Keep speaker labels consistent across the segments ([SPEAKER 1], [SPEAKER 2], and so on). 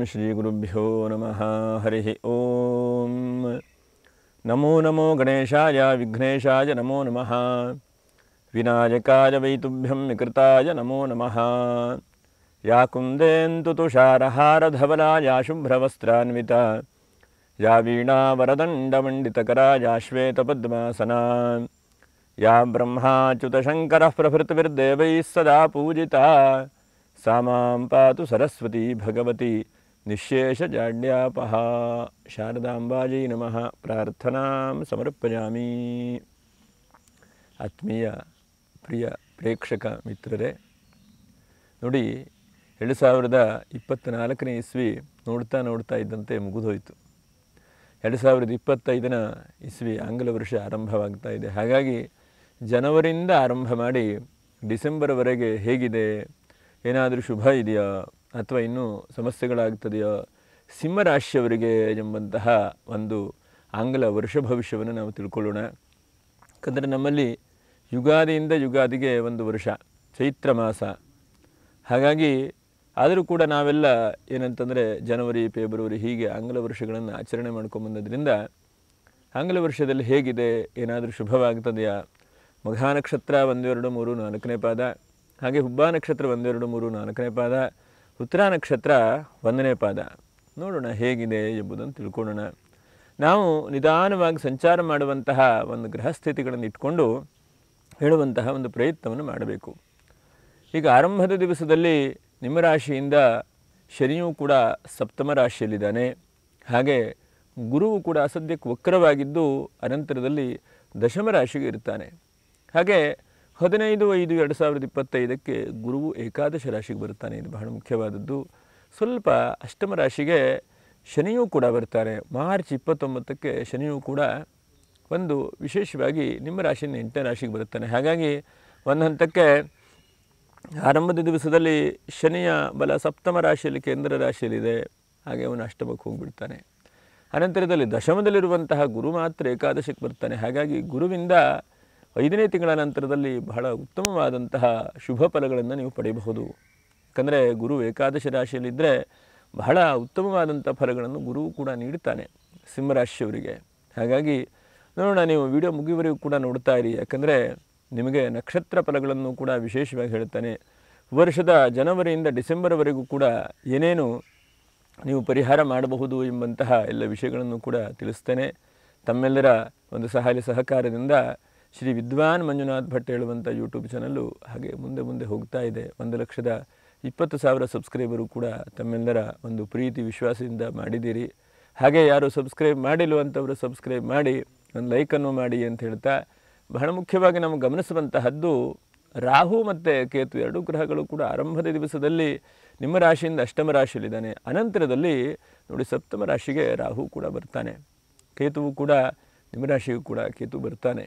[SPEAKER 1] श्रीगुरुभ्यो नमः हरिः ओम नमो नमो गणेशाय विघ्नेशाय नमो नमः विनायकाय वैतुभ्यं विकृताय नमो नमः या कुन्देन्दु तुषारहारधवला या शुभ्रवस्त्रान्विता या वीणावरदण्डमण्डितकरा या श्वेतपद्मासना या ब्रह्माच्युतशङ्करः प्रभृतिर्देवैः सदा पूजिता सा मां पातु सरस्वती भगवती निःशेषजाड्यापहा शारदांबायै नमः प्रार्थनां समर्पयामि। ಆತ್ಮೀಯ ಪ್ರಿಯ ಪ್ರೇಕ್ಷಕ ಮಿತ್ರರೇ, ನೋಡಿ 2024ನೇ ಇಸ್ವಿ ನೋಡ್ತಾ ಇದ್ದಂತೆ ಮುಗಿದೋಯ್ತು. 2025ನ ಇಸ್ವಿ ಆಂಗ್ಲ ವರ್ಷ ಆರಂಭವಾಗ್ತಾ ಇದೆ. ಹಾಗಾಗಿ ಜನವರಿಯಿಂದ ಆರಂಭ ಮಾಡಿ ಡಿಸೆಂಬರ್ವರೆಗೆ ಹೇಗಿದೆ, ಏನಾದರೂ ಶುಭ ಇದೆಯಾ ಅಥವಾ ಇನ್ನೂ ಸಮಸ್ಯೆಗಳಾಗ್ತದೆಯೋ, ಸಿಂಹರಾಶಿಯವರಿಗೆ ಎಂಬಂತಹ ಒಂದು ಆಂಗ್ಲ ವರ್ಷ ಭವಿಷ್ಯವನ್ನು ನಾವು ತಿಳ್ಕೊಳ್ಳೋಣ. ಯಾಕಂದರೆ ನಮ್ಮಲ್ಲಿ ಯುಗಾದಿಯಿಂದ ಯುಗಾದಿಗೆ ಒಂದು ವರ್ಷ, ಚೈತ್ರ ಮಾಸ. ಹಾಗಾಗಿ ಆದರೂ ಕೂಡ ನಾವೆಲ್ಲ ಏನಂತಂದರೆ ಜನವರಿ ಫೆಬ್ರವರಿ ಹೀಗೆ ಆಂಗ್ಲ ವರ್ಷಗಳನ್ನು ಆಚರಣೆ ಮಾಡ್ಕೊಂಬಂದದ್ರಿಂದ ಆಂಗ್ಲ ವರ್ಷದಲ್ಲಿ ಹೇಗಿದೆ, ಏನಾದರೂ ಶುಭವಾಗ್ತದೆಯಾ? ಮಘಾ ನಕ್ಷತ್ರ 1, 2, 3, 4ನೇ ಪಾದ, ಹಾಗೆ ಹುಬ್ಬ ನಕ್ಷತ್ರ 1, 2, 3, 4ನೇ ಪಾದ, ಉತ್ತರ ನಕ್ಷತ್ರ 1ನೇ ಪಾದ. ನೋಡೋಣ ಹೇಗಿದೆ ಎಂಬುದನ್ನು ತಿಳ್ಕೊಳ್ಳೋಣ. ನಾವು ನಿಧಾನವಾಗಿ ಸಂಚಾರ ಮಾಡುವಂತಹ ಒಂದು ಗ್ರಹಸ್ಥಿತಿಗಳನ್ನು ಇಟ್ಕೊಂಡು ಹೇಳುವಂತಹ ಒಂದು ಪ್ರಯತ್ನವನ್ನು ಮಾಡಬೇಕು. ಈಗ ಆರಂಭದ ದಿವಸದಲ್ಲಿ ನಿಮ್ಮ ರಾಶಿಯಿಂದ ಶನಿಯೂ ಕೂಡ ಸಪ್ತಮ ರಾಶಿಯಲ್ಲಿದ್ದಾನೆ. ಹಾಗೆ ಗುರುವು ಕೂಡ ಸದ್ಯಕ್ಕೆ ವಕ್ರವಾಗಿದ್ದು ಅನಂತರದಲ್ಲಿ ದಶಮ ರಾಶಿಗೆ ಇರ್ತಾನೆ. ಹಾಗೆ 15/5/2025ಕ್ಕೆ ಗುರುವು ಏಕಾದಶ ರಾಶಿಗೆ ಬರ್ತಾನೆ. ಇದು ಬಹಳ ಮುಖ್ಯವಾದದ್ದು. ಸ್ವಲ್ಪ ಅಷ್ಟಮ ರಾಶಿಗೆ ಶನಿಯೂ ಕೂಡ ಬರ್ತಾರೆ. ಮಾರ್ಚ್ 29ಕ್ಕೆ ಶನಿಯೂ ಕೂಡ ಒಂದು ವಿಶೇಷವಾಗಿ ನಿಮ್ಮ ರಾಶಿಯಿಂದ 8ನೇ ರಾಶಿಗೆ ಬರುತ್ತಾನೆ. ಹಾಗಾಗಿ ಒಂದು ಹಂತಕ್ಕೆ ಆರಂಭದ ದಿವಸದಲ್ಲಿ ಶನಿಯ ಬಲ ಸಪ್ತಮ ರಾಶಿಯಲ್ಲಿ ಕೇಂದ್ರ ರಾಶಿಯಲ್ಲಿದೆ, ಹಾಗೆ ಅವನು ಅಷ್ಟಮಕ್ಕೆ ಹೋಗಿಬಿಡ್ತಾನೆ. ಅನಂತರದಲ್ಲಿ ದಶಮದಲ್ಲಿರುವಂತಹ ಗುರು ಮಾತ್ರ ಏಕಾದಶಕ್ಕೆ ಬರ್ತಾನೆ. ಹಾಗಾಗಿ ಗುರುವಿಂದ 5ನೇ ತಿಂಗಳ ನಂತರದಲ್ಲಿ ಬಹಳ ಉತ್ತಮವಾದಂತಹ ಶುಭ ಫಲಗಳನ್ನು ನೀವು ಪಡೆಯಬಹುದು. ಯಾಕಂದರೆ ಗುರು ಏಕಾದಶ ರಾಶಿಯಲ್ಲಿದ್ದರೆ ಬಹಳ ಉತ್ತಮವಾದಂಥ ಫಲಗಳನ್ನು ಗುರುವು ಕೂಡ ನೀಡುತ್ತಾನೆ ಸಿಂಹರಾಶಿಯವರಿಗೆ. ಹಾಗಾಗಿ ನೋಡೋಣ, ನೀವು ವಿಡಿಯೋ ಮುಗಿಯುವವರೆಗೂ ಕೂಡ ನೋಡ್ತಾ ಇರಿ. ಯಾಕಂದರೆ ನಿಮಗೆ ನಕ್ಷತ್ರ ಫಲಗಳನ್ನು ಕೂಡ ವಿಶೇಷವಾಗಿ ಹೇಳ್ತಾನೆ. ವರ್ಷದ ಜನವರಿಯಿಂದ ಡಿಸೆಂಬರ್ವರೆಗೂ ಕೂಡ ಏನೇನು ನೀವು ಪರಿಹಾರ ಮಾಡಬಹುದು ಎಂಬಂತಹ ಎಲ್ಲ ವಿಷಯಗಳನ್ನು ಕೂಡ ತಿಳಿಸ್ತೇನೆ. ತಮ್ಮೆಲ್ಲರ ಒಂದು ಸಹಕಾರದಿಂದ ಶ್ರೀ ವಿದ್ವಾನ್ ಮಂಜುನಾಥ್ ಭಟ್ ಹೇಳುವಂಥ ಯೂಟ್ಯೂಬ್ ಚಾನಲ್ಲು ಹಾಗೆ ಮುಂದೆ ಹೋಗ್ತಾ ಇದೆ. 1,20,000 ಸಬ್ಸ್ಕ್ರೈಬರು ಕೂಡ ತಮ್ಮೆಲ್ಲರ ಒಂದು ಪ್ರೀತಿ ವಿಶ್ವಾಸದಿಂದ ಮಾಡಿದ್ದೀರಿ. ಹಾಗೆ ಯಾರು ಸಬ್ಸ್ಕ್ರೈಬ್ ಮಾಡಿಲ್ಲವಂಥವರು ಸಬ್ಸ್ಕ್ರೈಬ್ ಮಾಡಿ, ಒಂದು ಲೈಕನ್ನು ಮಾಡಿ ಅಂತ ಹೇಳ್ತಾ, ಬಹಳ ಮುಖ್ಯವಾಗಿ ನಾವು ಗಮನಿಸುವಂತಹದ್ದು ರಾಹು ಮತ್ತು ಕೇತು ಎರಡೂ ಗ್ರಹಗಳು ಕೂಡ ಆರಂಭದ ದಿವಸದಲ್ಲಿ ನಿಮ್ಮ ರಾಶಿಯಿಂದ ಅಷ್ಟಮ ರಾಶಿಯಲ್ಲಿದ್ದಾನೆ. ಅನಂತರದಲ್ಲಿ ನೋಡಿ ಸಪ್ತಮ ರಾಶಿಗೆ ರಾಹು ಕೂಡ ಬರ್ತಾನೆ, ಕೇತುವು ಕೂಡ ನಿಮ್ಮ ರಾಶಿಗೂ ಕೂಡ ಕೇತು ಬರ್ತಾನೆ.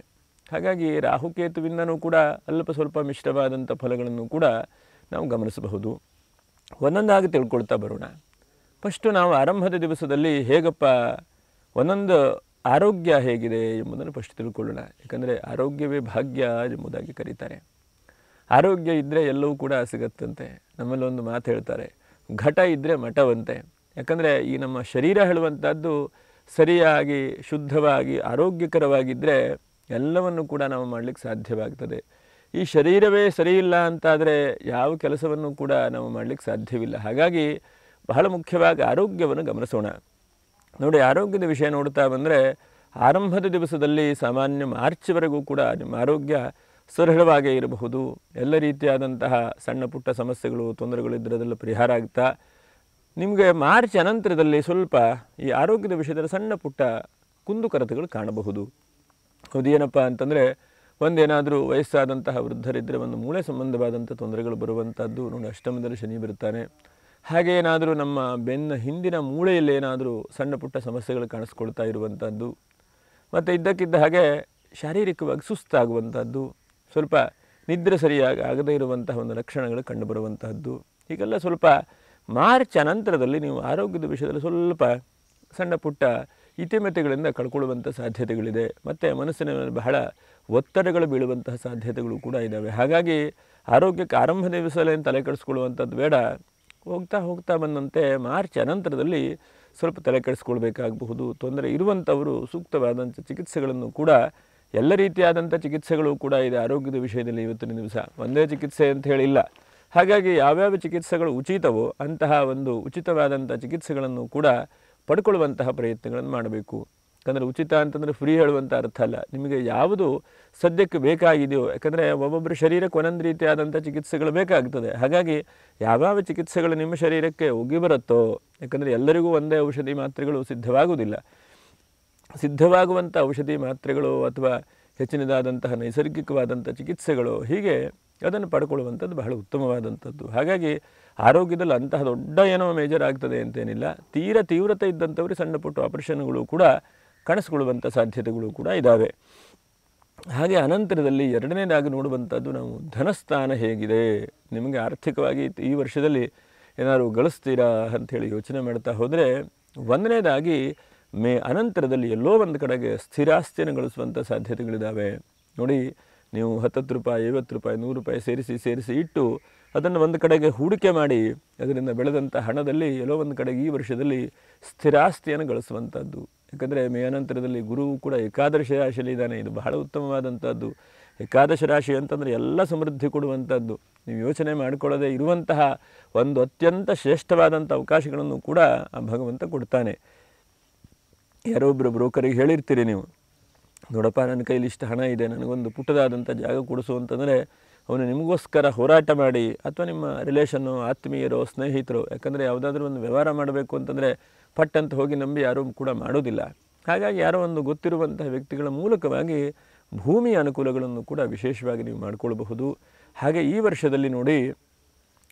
[SPEAKER 1] ಹಾಗಾಗಿ ರಾಹುಕೇತುವಿಂದನೂ ಕೂಡ ಅಲ್ಪ ಸ್ವಲ್ಪ ಮಿಶ್ರವಾದಂಥ ಫಲಗಳನ್ನು ಕೂಡ ನಾವು ಗಮನಿಸಬಹುದು. ಒಂದೊಂದಾಗಿ ತಿಳ್ಕೊಳ್ತಾ ಬರೋಣ. ಫಸ್ಟು ನಾವು ಆರಂಭದ ದಿವಸದಲ್ಲಿ ಹೇಗಪ್ಪ ಒಂದೊಂದು ಆರೋಗ್ಯ ಹೇಗಿದೆ ಎಂಬುದನ್ನು ಫಸ್ಟ್ ತಿಳ್ಕೊಳ್ಳೋಣ. ಯಾಕಂದರೆ ಆರೋಗ್ಯವೇ ಭಾಗ್ಯ ಎಂಬುದಾಗಿ ಕರೀತಾರೆ. ಆರೋಗ್ಯ ಇದ್ದರೆ ಎಲ್ಲವೂ ಕೂಡ ಸಿಗತ್ತಂತೆ. ನಮ್ಮಲ್ಲಿ ಒಂದು ಮಾತು ಹೇಳ್ತಾರೆ, ಘಟ ಇದ್ದರೆ ಮಠವಂತೆ. ಯಾಕಂದರೆ ಈ ನಮ್ಮ ಶರೀರ ಹೇಳುವಂಥದ್ದು ಸರಿಯಾಗಿ ಶುದ್ಧವಾಗಿ ಆರೋಗ್ಯಕರವಾಗಿದ್ದರೆ ಎಲ್ಲವನ್ನು ಕೂಡ ನಾವು ಮಾಡಲಿಕ್ಕೆ ಸಾಧ್ಯವಾಗ್ತದೆ. ಈ ಶರೀರವೇ ಸರಿಯಿಲ್ಲ ಅಂತಾದರೆ ಯಾವ ಕೆಲಸವನ್ನು ಕೂಡ ನಾವು ಮಾಡಲಿಕ್ಕೆ ಸಾಧ್ಯವಿಲ್ಲ. ಹಾಗಾಗಿ ಬಹಳ ಮುಖ್ಯವಾಗಿ ಆರೋಗ್ಯವನ್ನು ಗಮನಿಸೋಣ. ನೋಡಿ, ಆರೋಗ್ಯದ ವಿಷಯ ನೋಡ್ತಾ ಬಂದರೆ ಆರಂಭದ ದಿವಸದಲ್ಲಿ ಸಾಮಾನ್ಯ ಮಾರ್ಚ್ವರೆಗೂ ಕೂಡ ನಿಮ್ಮ ಆರೋಗ್ಯ ಸರಳವಾಗೇ ಇರಬಹುದು. ಎಲ್ಲ ರೀತಿಯಾದಂತಹ ಸಣ್ಣ ಪುಟ್ಟ ಸಮಸ್ಯೆಗಳು ತೊಂದರೆಗಳು ಇದ್ದರೆ ಅದೆಲ್ಲ ಪರಿಹಾರ ಆಗ್ತಾ ನಿಮಗೆ ಮಾರ್ಚ್ ಅನಂತರದಲ್ಲಿ ಸ್ವಲ್ಪ ಈ ಆರೋಗ್ಯದ ವಿಷಯದಲ್ಲಿ ಸಣ್ಣ ಪುಟ್ಟ ಕುಂದುಕೊರತೆಗಳು ಕಾಣಬಹುದು. ಅದೇನಪ್ಪ ಅಂತಂದರೆ, ಒಂದೇನಾದರೂ ವಯಸ್ಸಾದಂತಹ ವೃದ್ಧರಿದ್ದರೆ ಒಂದು ಮೂಳೆ ಸಂಬಂಧವಾದಂಥ ತೊಂದರೆಗಳು ಬರುವಂಥದ್ದು. ನೋಡಿ, ಅಷ್ಟಮದಲ್ಲಿ ಶನಿ ಬರುತ್ತಾನೆ. ಹಾಗೆ ಏನಾದರೂ ನಮ್ಮ ಬೆನ್ನ ಹಿಂದಿನ ಮೂಳೆಯಲ್ಲಿ ಏನಾದರೂ ಸಣ್ಣ ಪುಟ್ಟ ಸಮಸ್ಯೆಗಳು ಕಾಣಿಸ್ಕೊಳ್ತಾ ಇರುವಂಥದ್ದು, ಮತ್ತು ಇದ್ದಕ್ಕಿದ್ದ ಹಾಗೆ ಶಾರೀರಿಕವಾಗಿ ಸುಸ್ತಾಗುವಂಥದ್ದು, ಸ್ವಲ್ಪ ನಿದ್ರೆ ಸರಿಯಾಗಿ ಆಗದೇ ಇರುವಂತಹ ಒಂದು ಲಕ್ಷಣಗಳು ಕಂಡುಬರುವಂತಹದ್ದು. ಹೀಗೆಲ್ಲ ಸ್ವಲ್ಪ ಮಾರ್ಚ್ ಅನಂತರದಲ್ಲಿ ನೀವು ಆರೋಗ್ಯದ ವಿಷಯದಲ್ಲಿ ಸ್ವಲ್ಪ ಸಣ್ಣ ಪುಟ್ಟ ಇತಿಮಿತಿಗಳಿಂದ ಕಳ್ಕೊಳ್ಳುವಂಥ ಸಾಧ್ಯತೆಗಳಿದೆ. ಮತ್ತು ಮನಸ್ಸಿನ ಮೇಲೆ ಬಹಳ ಒತ್ತಡಗಳು ಬೀಳುವಂತಹ ಸಾಧ್ಯತೆಗಳು ಕೂಡ ಇದ್ದಾವೆ. ಹಾಗಾಗಿ ಆರೋಗ್ಯಕ್ಕೆ ಆರಂಭ ದಿವಸದಲ್ಲಿ ತಲೆ ಕೆಡಿಸ್ಕೊಳ್ಳುವಂಥದ್ದು ಬೇಡ. ಹೋಗ್ತಾ ಹೋಗ್ತಾ ಬಂದಂತೆ ಮಾರ್ಚ್ ಅನಂತರದಲ್ಲಿ ಸ್ವಲ್ಪ ತಲೆ ಕೆಡಿಸ್ಕೊಳ್ಬೇಕಾಗಬಹುದು. ತೊಂದರೆ ಇರುವಂಥವರು ಸೂಕ್ತವಾದಂಥ ಚಿಕಿತ್ಸೆಗಳನ್ನು ಕೂಡ ಎಲ್ಲ ರೀತಿಯಾದಂಥ ಚಿಕಿತ್ಸೆಗಳು ಕೂಡ ಇದೆ ಆರೋಗ್ಯದ ವಿಷಯದಲ್ಲಿ ಇವತ್ತಿನ ದಿವಸ. ಒಂದೇ ಚಿಕಿತ್ಸೆ ಅಂತ ಹೇಳಿಲ್ಲ. ಹಾಗಾಗಿ ಯಾವ್ಯಾವ ಚಿಕಿತ್ಸೆಗಳು ಉಚಿತವೋ ಅಂತಹ ಒಂದು ಉಚಿತವಾದಂಥ ಚಿಕಿತ್ಸೆಗಳನ್ನು ಕೂಡ ಪಡ್ಕೊಳ್ಳುವಂತಹ ಪ್ರಯತ್ನಗಳನ್ನು ಮಾಡಬೇಕು. ಯಾಕಂದರೆ ಉಚಿತ ಅಂತಂದರೆ ಫ್ರೀ ಹೇಳುವಂಥ ಅರ್ಥ ಅಲ್ಲ. ನಿಮಗೆ ಯಾವುದು ಸದ್ಯಕ್ಕೆ ಬೇಕಾಗಿದೆಯೋ, ಯಾಕಂದರೆ ಒಬ್ಬೊಬ್ಬರ ಶರೀರಕ್ಕೆ ಒಂದೊಂದು ರೀತಿಯಾದಂಥ ಚಿಕಿತ್ಸೆಗಳು ಬೇಕಾಗ್ತದೆ. ಹಾಗಾಗಿ ಯಾವ್ಯಾವ ಚಿಕಿತ್ಸೆಗಳು ನಿಮ್ಮ ಶರೀರಕ್ಕೆ ಒಗ್ಗಿ ಬರುತ್ತೋ, ಯಾಕಂದರೆ ಎಲ್ಲರಿಗೂ ಒಂದೇ ಔಷಧಿ ಮಾತ್ರೆಗಳು ಸಿದ್ಧವಾಗುವುದಿಲ್ಲ. ಸಿದ್ಧವಾಗುವಂಥ ಔಷಧಿ ಮಾತ್ರೆಗಳು ಅಥವಾ ಹೆಚ್ಚಿನದಾದಂತಹ ನೈಸರ್ಗಿಕವಾದಂಥ ಚಿಕಿತ್ಸೆಗಳು, ಹೀಗೆ ಅದನ್ನು ಪಡ್ಕೊಳ್ಳುವಂಥದ್ದು ಬಹಳ ಉತ್ತಮವಾದಂಥದ್ದು. ಹಾಗಾಗಿ ಆರೋಗ್ಯದಲ್ಲಿ ಅಂತಹ ದೊಡ್ಡ ಏನೋ ಮೇಜರ್ ಆಗ್ತದೆ ಅಂತೇನಿಲ್ಲ. ತೀವ್ರತೆ ಇದ್ದಂಥವ್ರಿಗೆ ಸಣ್ಣ ಪುಟ್ಟ ಆಪರೇಷನ್ಗಳು ಕೂಡ ಕಾಣಿಸ್ಕೊಳ್ಳುವಂಥ ಸಾಧ್ಯತೆಗಳು ಕೂಡ ಇದ್ದಾವೆ. ಹಾಗೆ ಅನಂತರದಲ್ಲಿ ಎರಡನೇದಾಗಿ ನೋಡುವಂಥದ್ದು ನಾವು ಧನಸ್ಥಾನ ಹೇಗಿದೆ, ನಿಮಗೆ ಆರ್ಥಿಕವಾಗಿ ಈ ವರ್ಷದಲ್ಲಿ ಏನಾದ್ರು ಗಳಿಸ್ತೀರಾ ಅಂಥೇಳಿ ಯೋಚನೆ ಮಾಡ್ತಾ ಹೋದರೆ, ಒಂದನೇದಾಗಿ ಅನಂತರದಲ್ಲಿ ಎಲ್ಲೋ ಒಂದು ಕಡೆಗೆ ಸ್ಥಿರಾಸ್ತಿಯನ್ನು ಗಳಿಸುವಂಥ ಸಾಧ್ಯತೆಗಳಿದ್ದಾವೆ. ನೋಡಿ, ನೀವು 10 ರೂಪಾಯಿ 50 ರೂಪಾಯಿ 100 ರೂಪಾಯಿ ಸೇರಿಸಿ ಇಟ್ಟು ಅದನ್ನು ಒಂದು ಕಡೆಗೆ ಹೂಡಿಕೆ ಮಾಡಿ ಅದರಿಂದ ಬೆಳೆದಂಥ ಹಣದಲ್ಲಿ ಎಲ್ಲೋ ಒಂದು ಕಡೆಗೆ ಈ ವರ್ಷದಲ್ಲಿ ಸ್ಥಿರಾಸ್ತಿಯನ್ನು ಗಳಿಸುವಂಥದ್ದು. ಯಾಕಂದರೆ ಅನಂತರದಲ್ಲಿ ಗುರುವು ಕೂಡ ಏಕಾದಶ ರಾಶಿಯಲ್ಲಿ ಇದ್ದಾನೆ. ಇದು ಬಹಳ ಉತ್ತಮವಾದಂಥದ್ದು. ಏಕಾದಶ ರಾಶಿ ಅಂತಂದರೆ ಎಲ್ಲ ಸಮೃದ್ಧಿ ಕೊಡುವಂಥದ್ದು. ನೀವು ಯೋಚನೆ ಮಾಡಿಕೊಳ್ಳದೆ ಇರುವಂತಹ ಒಂದು ಅತ್ಯಂತ ಶ್ರೇಷ್ಠವಾದಂಥ ಅವಕಾಶಗಳನ್ನು ಕೂಡ ಆ ಭಗವಂತ ಕೊಡ್ತಾನೆ. ಯಾರೋ ಒಬ್ಬರು ಬ್ರೋಕರಿಗೆ ಹೇಳಿರ್ತೀರಿ ನೀವು, ನೋಡಪ್ಪ ನನ್ನ ಕೈಲಿ ಇಷ್ಟು ಹಣ ಇದೆ, ನನಗೊಂದು ಪುಟ್ಟದಾದಂಥ ಜಾಗ ಕೊಡಿಸು ಅಂತಂದರೆ ಅವನು ನಿಮಗೋಸ್ಕರ ಹೋರಾಟ ಮಾಡಿ, ಅಥವಾ ನಿಮ್ಮ ರಿಲೇಷನ್ನು ಆತ್ಮೀಯರೋ ಸ್ನೇಹಿತರು, ಯಾಕಂದರೆ ಯಾವುದಾದ್ರೂ ಒಂದು ವ್ಯವಹಾರ ಮಾಡಬೇಕು ಅಂತಂದರೆ ಪಟ್ಟಂತ ಹೋಗಿ ನಂಬಿ ಯಾರೂ ಕೂಡ ಮಾಡೋದಿಲ್ಲ. ಹಾಗಾಗಿ ಯಾರೋ ಒಂದು ಗೊತ್ತಿರುವಂತಹ ವ್ಯಕ್ತಿಗಳ ಮೂಲಕವಾಗಿ ಭೂಮಿಯ ಅನುಕೂಲಗಳನ್ನು ಕೂಡ ವಿಶೇಷವಾಗಿ ನೀವು ಮಾಡಿಕೊಳ್ಬಹುದು. ಹಾಗೆ ಈ ವರ್ಷದಲ್ಲಿ ನೋಡಿ,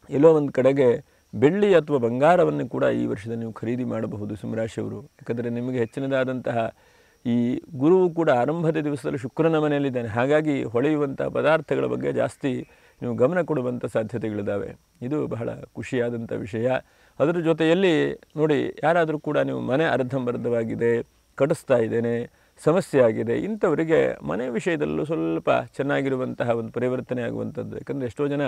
[SPEAKER 1] ಎಲ್ಲೋ ಒಂದು ಕಡೆಗೆ ಬೆಳ್ಳಿ ಅಥವಾ ಬಂಗಾರವನ್ನು ಕೂಡ ಈ ವರ್ಷದಲ್ಲಿ ನೀವು ಖರೀದಿ ಮಾಡಬಹುದು ಸಿಂಹರಾಶಿಯವರು. ಯಾಕಂದರೆ ನಿಮಗೆ ಹೆಚ್ಚಿನದಾದಂತಹ ಈ ಗುರುವು ಕೂಡ ಆರಂಭದ ದಿವಸದಲ್ಲಿ ಶುಕ್ರನ ಮನೆಯಲ್ಲಿದ್ದಾನೆ. ಹಾಗಾಗಿ ಹೊಳೆಯುವಂಥ ಪದಾರ್ಥಗಳ ಬಗ್ಗೆ ಜಾಸ್ತಿ ನೀವು ಗಮನ ಕೊಡುವಂಥ ಸಾಧ್ಯತೆಗಳಿದ್ದಾವೆ. ಇದು ಬಹಳ ಖುಷಿಯಾದಂಥ ವಿಷಯ. ಅದರ ಜೊತೆಯಲ್ಲಿ ನೋಡಿ, ಯಾರಾದರೂ ಕೂಡ ನೀವು ಮನೆ ಅರ್ಧಂಬರ್ಧವಾಗಿದೆ, ಕಟ್ಟಿಸ್ತಾ ಇದ್ದೇನೆ, ಸಮಸ್ಯೆ ಆಗಿದೆ, ಇಂಥವರಿಗೆ ಮನೆ ವಿಷಯದಲ್ಲೂ ಸ್ವಲ್ಪ ಚೆನ್ನಾಗಿರುವಂತಹ ಒಂದು ಪರಿವರ್ತನೆ ಆಗುವಂಥದ್ದು. ಯಾಕಂದರೆ ಎಷ್ಟೋ ಜನ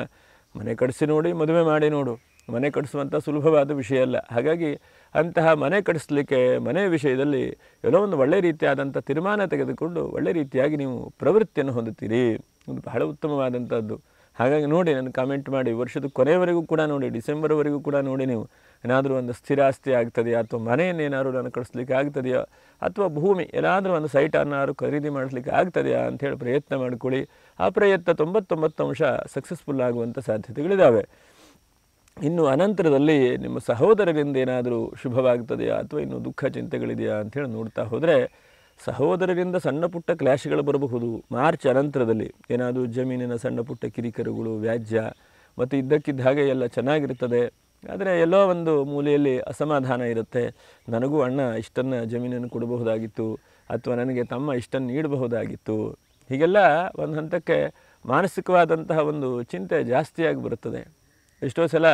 [SPEAKER 1] ಮನೆ ಕಟ್ಟಿಸಿ ನೋಡಿ, ಮದುವೆ ಮಾಡಿ ನೋಡು, ಮನೆ ಕಟ್ಟಿಸುವಂಥ ಸುಲಭವಾದ ವಿಷಯ ಅಲ್ಲ. ಹಾಗಾಗಿ ಅಂತಹ ಮನೆ ಕಟ್ಟಿಸ್ಲಿಕ್ಕೆ ಮನೆ ವಿಷಯದಲ್ಲಿ ಎಲ್ಲೋ ಒಂದು ಒಳ್ಳೆ ರೀತಿಯಾದಂಥ ತೀರ್ಮಾನ ತೆಗೆದುಕೊಂಡು ಒಳ್ಳೆ ರೀತಿಯಾಗಿ ನೀವು ಪ್ರವೃತ್ತಿಯನ್ನು ಹೊಂದುತ್ತೀರಿ. ಇದು ಬಹಳ ಉತ್ತಮವಾದಂಥದ್ದು. ಹಾಗಾಗಿ ನೋಡಿ, ನಾನು ಕಾಮೆಂಟ್ ಮಾಡಿ, ವರ್ಷದ ಕೊನೆಯವರೆಗೂ ಕೂಡ ನೋಡಿ, ಡಿಸೆಂಬರ್ವರೆಗೂ ಕೂಡ ನೋಡಿ, ನೀವು ಏನಾದರೂ ಒಂದು ಸ್ಥಿರಾಸ್ತಿ ಆಗ್ತದೆಯಾ, ಅಥವಾ ಮನೆಯನ್ನೇನಾದ್ರು ನಾನು ಕಳಿಸ್ಲಿಕ್ಕೆ ಆಗ್ತದೆಯಾ, ಅಥವಾ ಭೂಮಿ ಏನಾದರೂ ಒಂದು ಸೈಟನ್ನಾರು ಖರೀದಿ ಮಾಡಿಸ್ಲಿಕ್ಕೆ ಆಗ್ತದೆಯಾ ಅಂಥೇಳಿ ಪ್ರಯತ್ನ ಮಾಡಿಕೊಳ್ಳಿ. ಆ ಪ್ರಯತ್ನ 99% ಸಕ್ಸಸ್ಫುಲ್ ಆಗುವಂಥ ಸಾಧ್ಯತೆಗಳಿದ್ದಾವೆ. ಇನ್ನು ಅನಂತರದಲ್ಲಿ ನಿಮ್ಮ ಸಹೋದರರಿಂದ ಏನಾದರೂ ಶುಭವಾಗ್ತದೆಯಾ, ಅಥವಾ ಇನ್ನು ದುಃಖ ಚಿಂತೆಗಳಿದೆಯಾ ಅಂಥೇಳಿ ನೋಡ್ತಾ ಹೋದರೆ, ಸಹೋದರರಿಂದ ಸಣ್ಣ ಪುಟ್ಟ ಕ್ಲಾಶ್ಗಳು ಬರಬಹುದು. ಮಾರ್ಚ್ ಅನಂತರದಲ್ಲಿ ಏನಾದರೂ ಜಮೀನಿನ ಸಣ್ಣ ಪುಟ್ಟ ಕಿರಿಕಿರುಗಳು, ವ್ಯಾಜ್ಯ, ಮತ್ತು ಇದ್ದಕ್ಕಿದ್ದ ಹಾಗೆ ಎಲ್ಲ ಚೆನ್ನಾಗಿರ್ತದೆ. ಆದರೆ ಎಲ್ಲೋ ಒಂದು ಮೂಲೆಯಲ್ಲಿ ಅಸಮಾಧಾನ ಇರುತ್ತೆ. ನನಗೂ ಅಣ್ಣ ಇಷ್ಟನ್ನು ಜಮೀನನ್ನು ಕೊಡಬಹುದಾಗಿತ್ತು, ಅಥವಾ ನನಗೆ ತಮ್ಮ ಇಷ್ಟನ್ನು ನೀಡಬಹುದಾಗಿತ್ತು. ಹೀಗೆಲ್ಲ ಒಂದು ಹಂತಕ್ಕೆ ಮಾನಸಿಕವಾದಂತಹ ಒಂದು ಚಿಂತೆ ಜಾಸ್ತಿಯಾಗಿ ಬರುತ್ತದೆ. ಎಷ್ಟೋ ಸಲ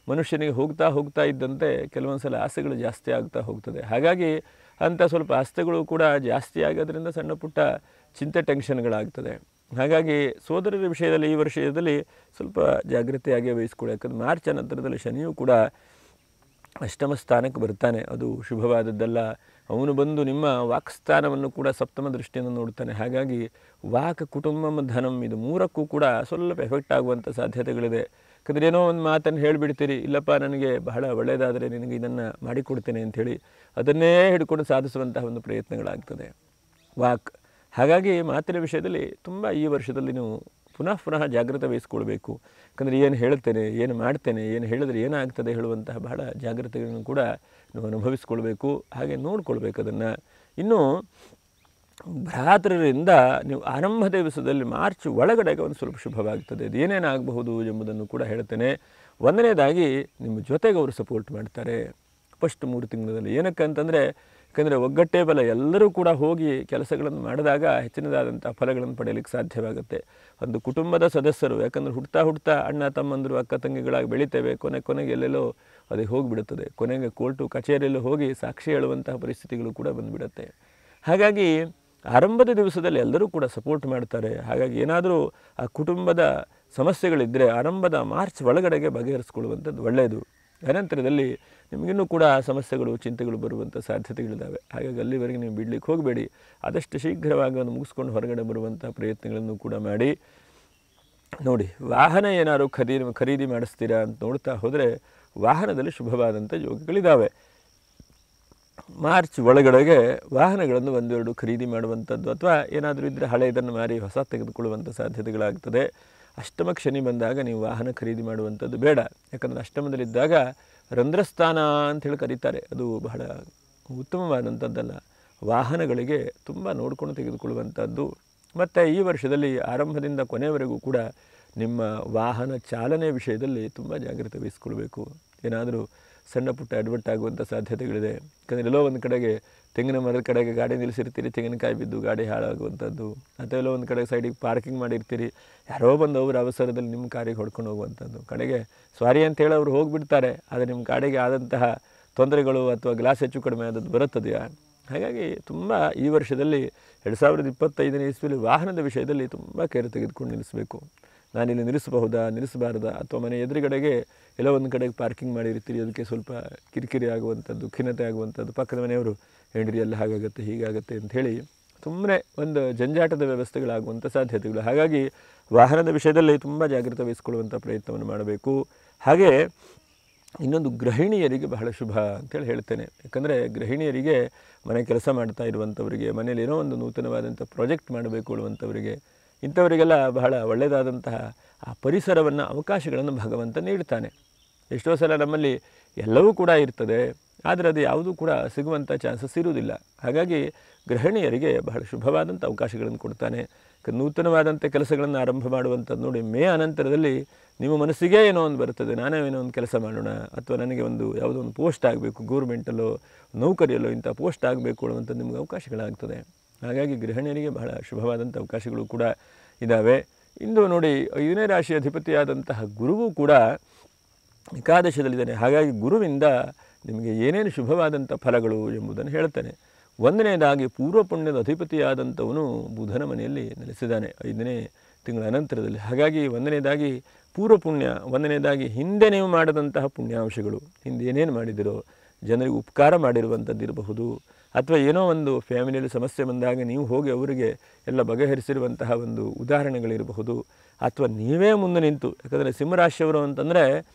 [SPEAKER 1] ಮನುಷ್ಯನಿಗೆ ಹೋಗ್ತಾ ಇದ್ದಂತೆ ಕೆಲವೊಂದು ಸಲ ಆಸೆಗಳು ಜಾಸ್ತಿ ಆಗ್ತಾ ಹೋಗ್ತದೆ. ಹಾಗಾಗಿ ಅಂಥ ಸ್ವಲ್ಪ ಆಸೆಗಳು ಕೂಡ ಜಾಸ್ತಿ ಆಗೋದ್ರಿಂದ ಸಣ್ಣ ಪುಟ್ಟ ಚಿಂತೆ ಟೆನ್ಷನ್ಗಳಾಗ್ತದೆ. ಹಾಗಾಗಿ ಸೋದರರ ವಿಷಯದಲ್ಲಿ ಈ ವರ್ಷದಲ್ಲಿ ಸ್ವಲ್ಪ ಜಾಗೃತಿಯಾಗಿ ವಹಿಸ್ಕೊಳ್ಳಿ. ಯಾಕಂದರೆ ಮಾರ್ಚ್ ನಂತರದಲ್ಲಿ ಶನಿಯೂ ಕೂಡ ಅಷ್ಟಮ ಸ್ಥಾನಕ್ಕೆ ಬರ್ತಾನೆ. ಅದು ಶುಭವಾದದ್ದಲ್ಲ. ಅವನು ಬಂದು ನಿಮ್ಮ ವಾಕ್ಸ್ಥಾನವನ್ನು ಕೂಡ ಸಪ್ತಮ ದೃಷ್ಟಿಯನ್ನು ನೋಡ್ತಾನೆ. ಹಾಗಾಗಿ ವಾಕ್, ಕುಟುಂಬ, ಧನಂ, ಇದು ಮೂರಕ್ಕೂ ಕೂಡ ಸ್ವಲ್ಪ ಎಫೆಕ್ಟ್ ಆಗುವಂಥ ಸಾಧ್ಯತೆಗಳಿದೆ. ಯಾಕಂದರೆ ಏನೋ ಒಂದು ಮಾತನ್ನು ಹೇಳಿಬಿಡ್ತೀರಿ, ಇಲ್ಲಪ್ಪ ನನಗೆ ಬಹಳ ಒಳ್ಳೆಯದಾದರೆ ನಿನಗೆ ಇದನ್ನು ಮಾಡಿಕೊಡ್ತೇನೆ ಅಂಥೇಳಿ ಅದನ್ನೇ ಹಿಡ್ಕೊಂಡು ಸಾಧಿಸುವಂತಹ ಒಂದು ಪ್ರಯತ್ನಗಳಾಗ್ತದೆ ವಾಕ್. ಹಾಗಾಗಿ ಮಾತಿನ ವಿಷಯದಲ್ಲಿ ತುಂಬ ಈ ವರ್ಷದಲ್ಲಿ ನೀವು ಪುನಃ ಜಾಗ್ರತೆ ವಹಿಸ್ಕೊಳ್ಬೇಕು. ಯಾಕಂದರೆ ಏನು ಹೇಳ್ತೇನೆ, ಏನು ಮಾಡ್ತೇನೆ, ಏನು ಹೇಳಿದ್ರೆ ಏನಾಗ್ತದೆ ಹೇಳುವಂತಹ ಬಹಳ ಜಾಗ್ರತೆಗಳನ್ನು ಕೂಡ ನೀವು ಅನುಭವಿಸ್ಕೊಳ್ಬೇಕು. ಹಾಗೆ ನೋಡ್ಕೊಳ್ಬೇಕು ಅದನ್ನು. ಇನ್ನು ಭ್ರಾತೃರಿಂದ ನೀವು ಆರಂಭ ದಿವಸದಲ್ಲಿ ಮಾರ್ಚ್ ಒಳಗಡೆಗೆ ಒಂದು ಸ್ವಲ್ಪ ಶುಭವಾಗ್ತದೆ. ಅದು ಏನೇನಾಗಬಹುದು ಎಂಬುದನ್ನು ಕೂಡ ಹೇಳ್ತೇನೆ. ಒಂದನೇದಾಗಿ ನಿಮ್ಮ ಜೊತೆಗೆ ಅವರು ಸಪೋರ್ಟ್ ಮಾಡ್ತಾರೆ ಫಸ್ಟ್ 3 ತಿಂಗಳಲ್ಲಿ. ಏನಕ್ಕೆ ಅಂತಂದರೆ, ಯಾಕಂದರೆ ಒಗ್ಗಟ್ಟೇ ಬಲ. ಎಲ್ಲರೂ ಕೂಡ ಹೋಗಿ ಕೆಲಸಗಳನ್ನು ಮಾಡಿದಾಗ ಹೆಚ್ಚಿನದಾದಂಥ ಫಲಗಳನ್ನು ಪಡೆಯಲಿಕ್ಕೆ ಸಾಧ್ಯವಾಗುತ್ತೆ. ಒಂದು ಕುಟುಂಬದ ಸದಸ್ಯರು, ಯಾಕಂದರೆ ಹುಡ್ತಾ ಅಣ್ಣ ತಮ್ಮಂದರು ಅಕ್ಕ ತಂಗಿಗಳಾಗಿ ಬೆಳಿತೇವೆ. ಕೊನೆಗೆ ಎಲ್ಲೆಲ್ಲೋ ಅದಕ್ಕೆ ಹೋಗಿಬಿಡುತ್ತದೆ. ಕೊನೆಗೆ ಕೋರ್ಟು ಕಚೇರಿಯಲ್ಲೂ ಹೋಗಿ ಸಾಕ್ಷಿ ಹೇಳುವಂತಹ ಪರಿಸ್ಥಿತಿಗಳು ಕೂಡ ಬಂದುಬಿಡುತ್ತೆ. ಹಾಗಾಗಿ ಆರಂಭದ ದಿವಸದಲ್ಲಿ ಎಲ್ಲರೂ ಕೂಡ ಸಪೋರ್ಟ್ ಮಾಡ್ತಾರೆ. ಹಾಗಾಗಿ ಏನಾದರೂ ಆ ಕುಟುಂಬದ ಸಮಸ್ಯೆಗಳಿದ್ದರೆ ಆರಂಭದ ಮಾರ್ಚ್ ಒಳಗಡೆಗೆ ಬಗೆಹರಿಸ್ಕೊಳ್ಳುವಂಥದ್ದು ಒಳ್ಳೆಯದು. ಅನಂತರದಲ್ಲಿ ನಿಮಗಿನ್ನೂ ಕೂಡ ಸಮಸ್ಯೆಗಳು ಚಿಂತೆಗಳು ಬರುವಂಥ ಸಾಧ್ಯತೆಗಳಿದ್ದಾವೆ. ಹಾಗಾಗಿ ಅಲ್ಲಿವರೆಗೆ ನೀವು ಬಿಡಲಿಕ್ಕೆ ಹೋಗಬೇಡಿ. ಆದಷ್ಟು ಶೀಘ್ರವಾಗಿ ಅದನ್ನು ಮುಗಿಸ್ಕೊಂಡು ಹೊರಗಡೆ ಬರುವಂಥ ಪ್ರಯತ್ನಗಳನ್ನು ಕೂಡ ಮಾಡಿ. ನೋಡಿ, ವಾಹನ ಏನಾದ್ರು ಖರೀದಿ ಮಾಡಿಸ್ತೀರಾ ಅಂತ ನೋಡ್ತಾ ಹೋದರೆ ವಾಹನದಲ್ಲಿ ಶುಭವಾದಂಥ ಯೋಗಗಳಿದ್ದಾವೆ. ಮಾರ್ಚ್ ಒಳಗಡೆಗೆ ವಾಹನಗಳನ್ನು ಒಂದೆರಡು ಖರೀದಿ ಮಾಡುವಂಥದ್ದು ಅಥವಾ ಏನಾದರೂ ಇದ್ದರೆ ಹಳೆಯದನ್ನು ಮಾರಿ ಹೊಸ ತೆಗೆದುಕೊಳ್ಳುವಂಥ ಸಾಧ್ಯತೆಗಳಾಗ್ತದೆ. ಅಷ್ಟಮಕ್ಕೆ ಶನಿ ಬಂದಾಗ ನೀವು ವಾಹನ ಖರೀದಿ ಮಾಡುವಂಥದ್ದು ಬೇಡ. ಯಾಕಂದರೆ ಅಷ್ಟಮದಲ್ಲಿದ್ದಾಗ ರಂಧ್ರಸ್ಥಾನ ಅಂಥೇಳಿ ಕರೀತಾರೆ. ಅದು ಬಹಳ ಉತ್ತಮವಾದಂಥದ್ದಲ್ಲ. ವಾಹನಗಳಿಗೆ ತುಂಬ ನೋಡಿಕೊಂಡು ತೆಗೆದುಕೊಳ್ಳುವಂಥದ್ದು. ಮತ್ತು ಈ ವರ್ಷದಲ್ಲಿ ಆರಂಭದಿಂದ ಕೊನೆಯವರೆಗೂ ಕೂಡ ನಿಮ್ಮ ವಾಹನ ಚಾಲನೆ ವಿಷಯದಲ್ಲಿ ತುಂಬ ಜಾಗ್ರತೆ ವಹಿಸ್ಕೊಳ್ಬೇಕು. ಏನಾದರೂ ಸಣ್ಣ ಪುಟ್ಟ ಅಡ್ವರ್ಟ್ ಆಗುವಂಥ ಸಾಧ್ಯತೆಗಳಿದೆ. ಯಾಕಂದರೆ ಎಲ್ಲೋ ಒಂದು ಕಡೆಗೆ ತೆಂಗಿನ ಮರದ ಕಡೆಗೆ ಗಾಡಿ ನಿಲ್ಲಿಸಿರ್ತೀರಿ, ತೆಂಗಿನಕಾಯಿ ಬಿದ್ದು ಗಾಡಿ ಹಾಳಾಗುವಂಥದ್ದು, ಅಥವಾ ಎಲ್ಲೋ ಒಂದು ಕಡೆ ಸೈಡಿಗೆ ಪಾರ್ಕಿಂಗ್ ಮಾಡಿರ್ತೀರಿ, ಯಾರೋ ಬಂದು ಅವರ ಅವಸರದಲ್ಲಿ ನಿಮ್ಮ ಕಾರಿಗೆ ಹೊಡ್ಕೊಂಡು ಹೋಗುವಂಥದ್ದು. ಕಡೆಗೆ ಸ್ವಾರಿ ಅಂತೇಳಿ ಅವರು ಹೋಗಿಬಿಡ್ತಾರೆ, ಆದರೆ ನಿಮ್ಮ ಗಾಡಿಗೆ ಆದಂತಹ ತೊಂದರೆಗಳು ಅಥವಾ ಗ್ಲಾಸ್ ಹೆಚ್ಚು ಕಡಿಮೆ ಆದದ್ದು ಬರುತ್ತದೆಯಾ. ಹಾಗಾಗಿ ತುಂಬ ಈ ವರ್ಷದಲ್ಲಿ 2025ನೇ ಇಸ್ವಿಯಲ್ಲಿ ವಾಹನದ ವಿಷಯದಲ್ಲಿ ತುಂಬ ಕೇರ್ ತೆಗೆದುಕೊಂಡು ನಿಲ್ಲಿಸಬೇಕು. ನಾನಿಲ್ಲಿ ನಿಲ್ಲಿಸಬಹುದಾ, ನಿಲ್ಲಿಸಬಾರ್ದಾ, ಅಥವಾ ಮನೆ ಎದುರುಗಡೆಗೆ ಎಲ್ಲೋ ಒಂದು ಕಡೆಗೆ ಪಾರ್ಕಿಂಗ್ ಮಾಡಿರ್ತೀರಿ, ಅದಕ್ಕೆ ಸ್ವಲ್ಪ ಕಿರಿಕಿರಿ ಆಗುವಂಥದ್ದು, ಖಿನ್ನತೆ ಆಗುವಂಥದ್ದು, ಪಕ್ಕದ ಮನೆಯವರು ಹೇಳಿರಿ ಎಲ್ಲ ಹಾಗಾಗುತ್ತೆ ಹೀಗಾಗುತ್ತೆ ಅಂಥೇಳಿ ಸುಮ್ಮನೆ ಒಂದು ಜಂಜಾಟದ ವ್ಯವಸ್ಥೆಗಳಾಗುವಂಥ ಸಾಧ್ಯತೆಗಳು. ಹಾಗಾಗಿ ವಾಹನದ ವಿಷಯದಲ್ಲಿ ತುಂಬ ಜಾಗ್ರತೆ ವಹಿಸ್ಕೊಳ್ಳುವಂಥ ಪ್ರಯತ್ನವನ್ನು ಮಾಡಬೇಕು. ಹಾಗೆ ಇನ್ನೊಂದು ಗೃಹಿಣಿಯರಿಗೆ ಬಹಳ ಶುಭ ಅಂತೇಳಿ ಹೇಳ್ತೇನೆ. ಯಾಕಂದರೆ ಗೃಹಿಣಿಯರಿಗೆ ಮನೆ ಕೆಲಸ ಮಾಡ್ತಾ ಇರುವಂಥವರಿಗೆ, ಮನೇಲಿ ಏನೋ ಒಂದು ನೂತನವಾದಂಥ ಪ್ರಾಜೆಕ್ಟ್ ಮಾಡಬೇಕು ಅನ್ನುವಂಥವರಿಗೆ, ಇಂಥವರಿಗೆಲ್ಲ ಬಹಳ ಒಳ್ಳೆಯದಾದಂತಹ ಆ ಪರಿಸರವನ್ನು, ಅವಕಾಶಗಳನ್ನು ಭಗವಂತ ನೀಡ್ತಾನೆ. ಎಷ್ಟೋ ಸಲ ನಮ್ಮಲ್ಲಿ ಎಲ್ಲವೂ ಕೂಡ ಇರ್ತದೆ, ಆದರೆ ಅದು ಯಾವುದೂ ಕೂಡ ಸಿಗುವಂಥ ಚಾನ್ಸಸ್ ಇರುವುದಿಲ್ಲ. ಹಾಗಾಗಿ ಗೃಹಿಣಿಯರಿಗೆ ಬಹಳ ಶುಭವಾದಂಥ ಅವಕಾಶಗಳನ್ನು ಕೊಡ್ತಾನೆ. ನೂತನವಾದಂಥ ಕೆಲಸಗಳನ್ನು ಆರಂಭ ಮಾಡುವಂಥದ್ದು ನೋಡಿ, ಮೇ ಅನಂತರದಲ್ಲಿ ನಿಮ್ಮ ಮನಸ್ಸಿಗೆ ಏನೋ ಒಂದು ಬರ್ತದೆ, ನಾನೇ ಏನೋ ಒಂದು ಕೆಲಸ ಮಾಡೋಣ, ಅಥವಾ ನನಗೆ ಒಂದು ಯಾವುದೋ ಒಂದು ಪೋಸ್ಟ್ ಆಗಬೇಕು, ಗೌರ್ಮೆಂಟಲ್ಲೋ ನೌಕರಿಯಲ್ಲೋ ಇಂಥ ಪೋಸ್ಟ್ ಆಗಬೇಕು ಅನ್ನುವಂಥದ್ದು ನಿಮಗೆ ಅವಕಾಶಗಳಾಗ್ತದೆ. ಹಾಗಾಗಿ ಗೃಹಿಣಿಯರಿಗೆ ಬಹಳ ಶುಭವಾದಂಥ ಅವಕಾಶಗಳು ಕೂಡ ಇದ್ದಾವೆ. ಇಂದು ನೋಡಿ, 5ನೇ ರಾಶಿ ಅಧಿಪತಿಯಾದಂತಹ ಗುರುವು ಕೂಡ ಏಕಾದಶದಲ್ಲಿದ್ದಾನೆ. ಹಾಗಾಗಿ ಗುರುವಿಂದ ನಿಮಗೆ ಏನೇನು ಶುಭವಾದಂಥ ಫಲಗಳು ಎಂಬುದನ್ನು ಹೇಳ್ತಾನೆ. 1ನೇದಾಗಿ ಪೂರ್ವ ಪುಣ್ಯದ ಅಧಿಪತಿಯಾದಂಥವನು ಬುಧನ ಮನೆಯಲ್ಲಿ ನೆಲೆಸಿದ್ದಾನೆ 5ನೇ ತಿಂಗಳ ಅನಂತರದಲ್ಲಿ. ಹಾಗಾಗಿ 1ನೇದಾಗಿ ಪೂರ್ವ ಪುಣ್ಯ, 1ನೇದಾಗಿ ಹಿಂದೆ ನೀವು ಮಾಡಿದಂತಹ ಪುಣ್ಯಾಂಶಗಳು, ಹಿಂದೆ ಏನೇನು ಮಾಡಿದಿರೋ, ಜನರಿಗೆ ಉಪಕಾರ ಮಾಡಿರುವಂಥದ್ದು ಇರಬಹುದು, ಅಥವಾ ಏನೋ ಒಂದು ಫ್ಯಾಮಿಲಿಯಲ್ಲಿ ಸಮಸ್ಯೆ ಬಂದಾಗ ನೀವು ಹೋಗಿ ಅವರಿಗೆ ಎಲ್ಲ ಬಗೆಹರಿಸಿರುವಂತಹ ಒಂದು ಉದಾಹರಣೆಗಳಿರಬಹುದು, ಅಥವಾ ನೀವೇ ಮುಂದೆ ನಿಂತು, ಯಾಕಂದರೆ ಸಿಂಹರಾಶಿಯವರು ಅಂತಂದರೆ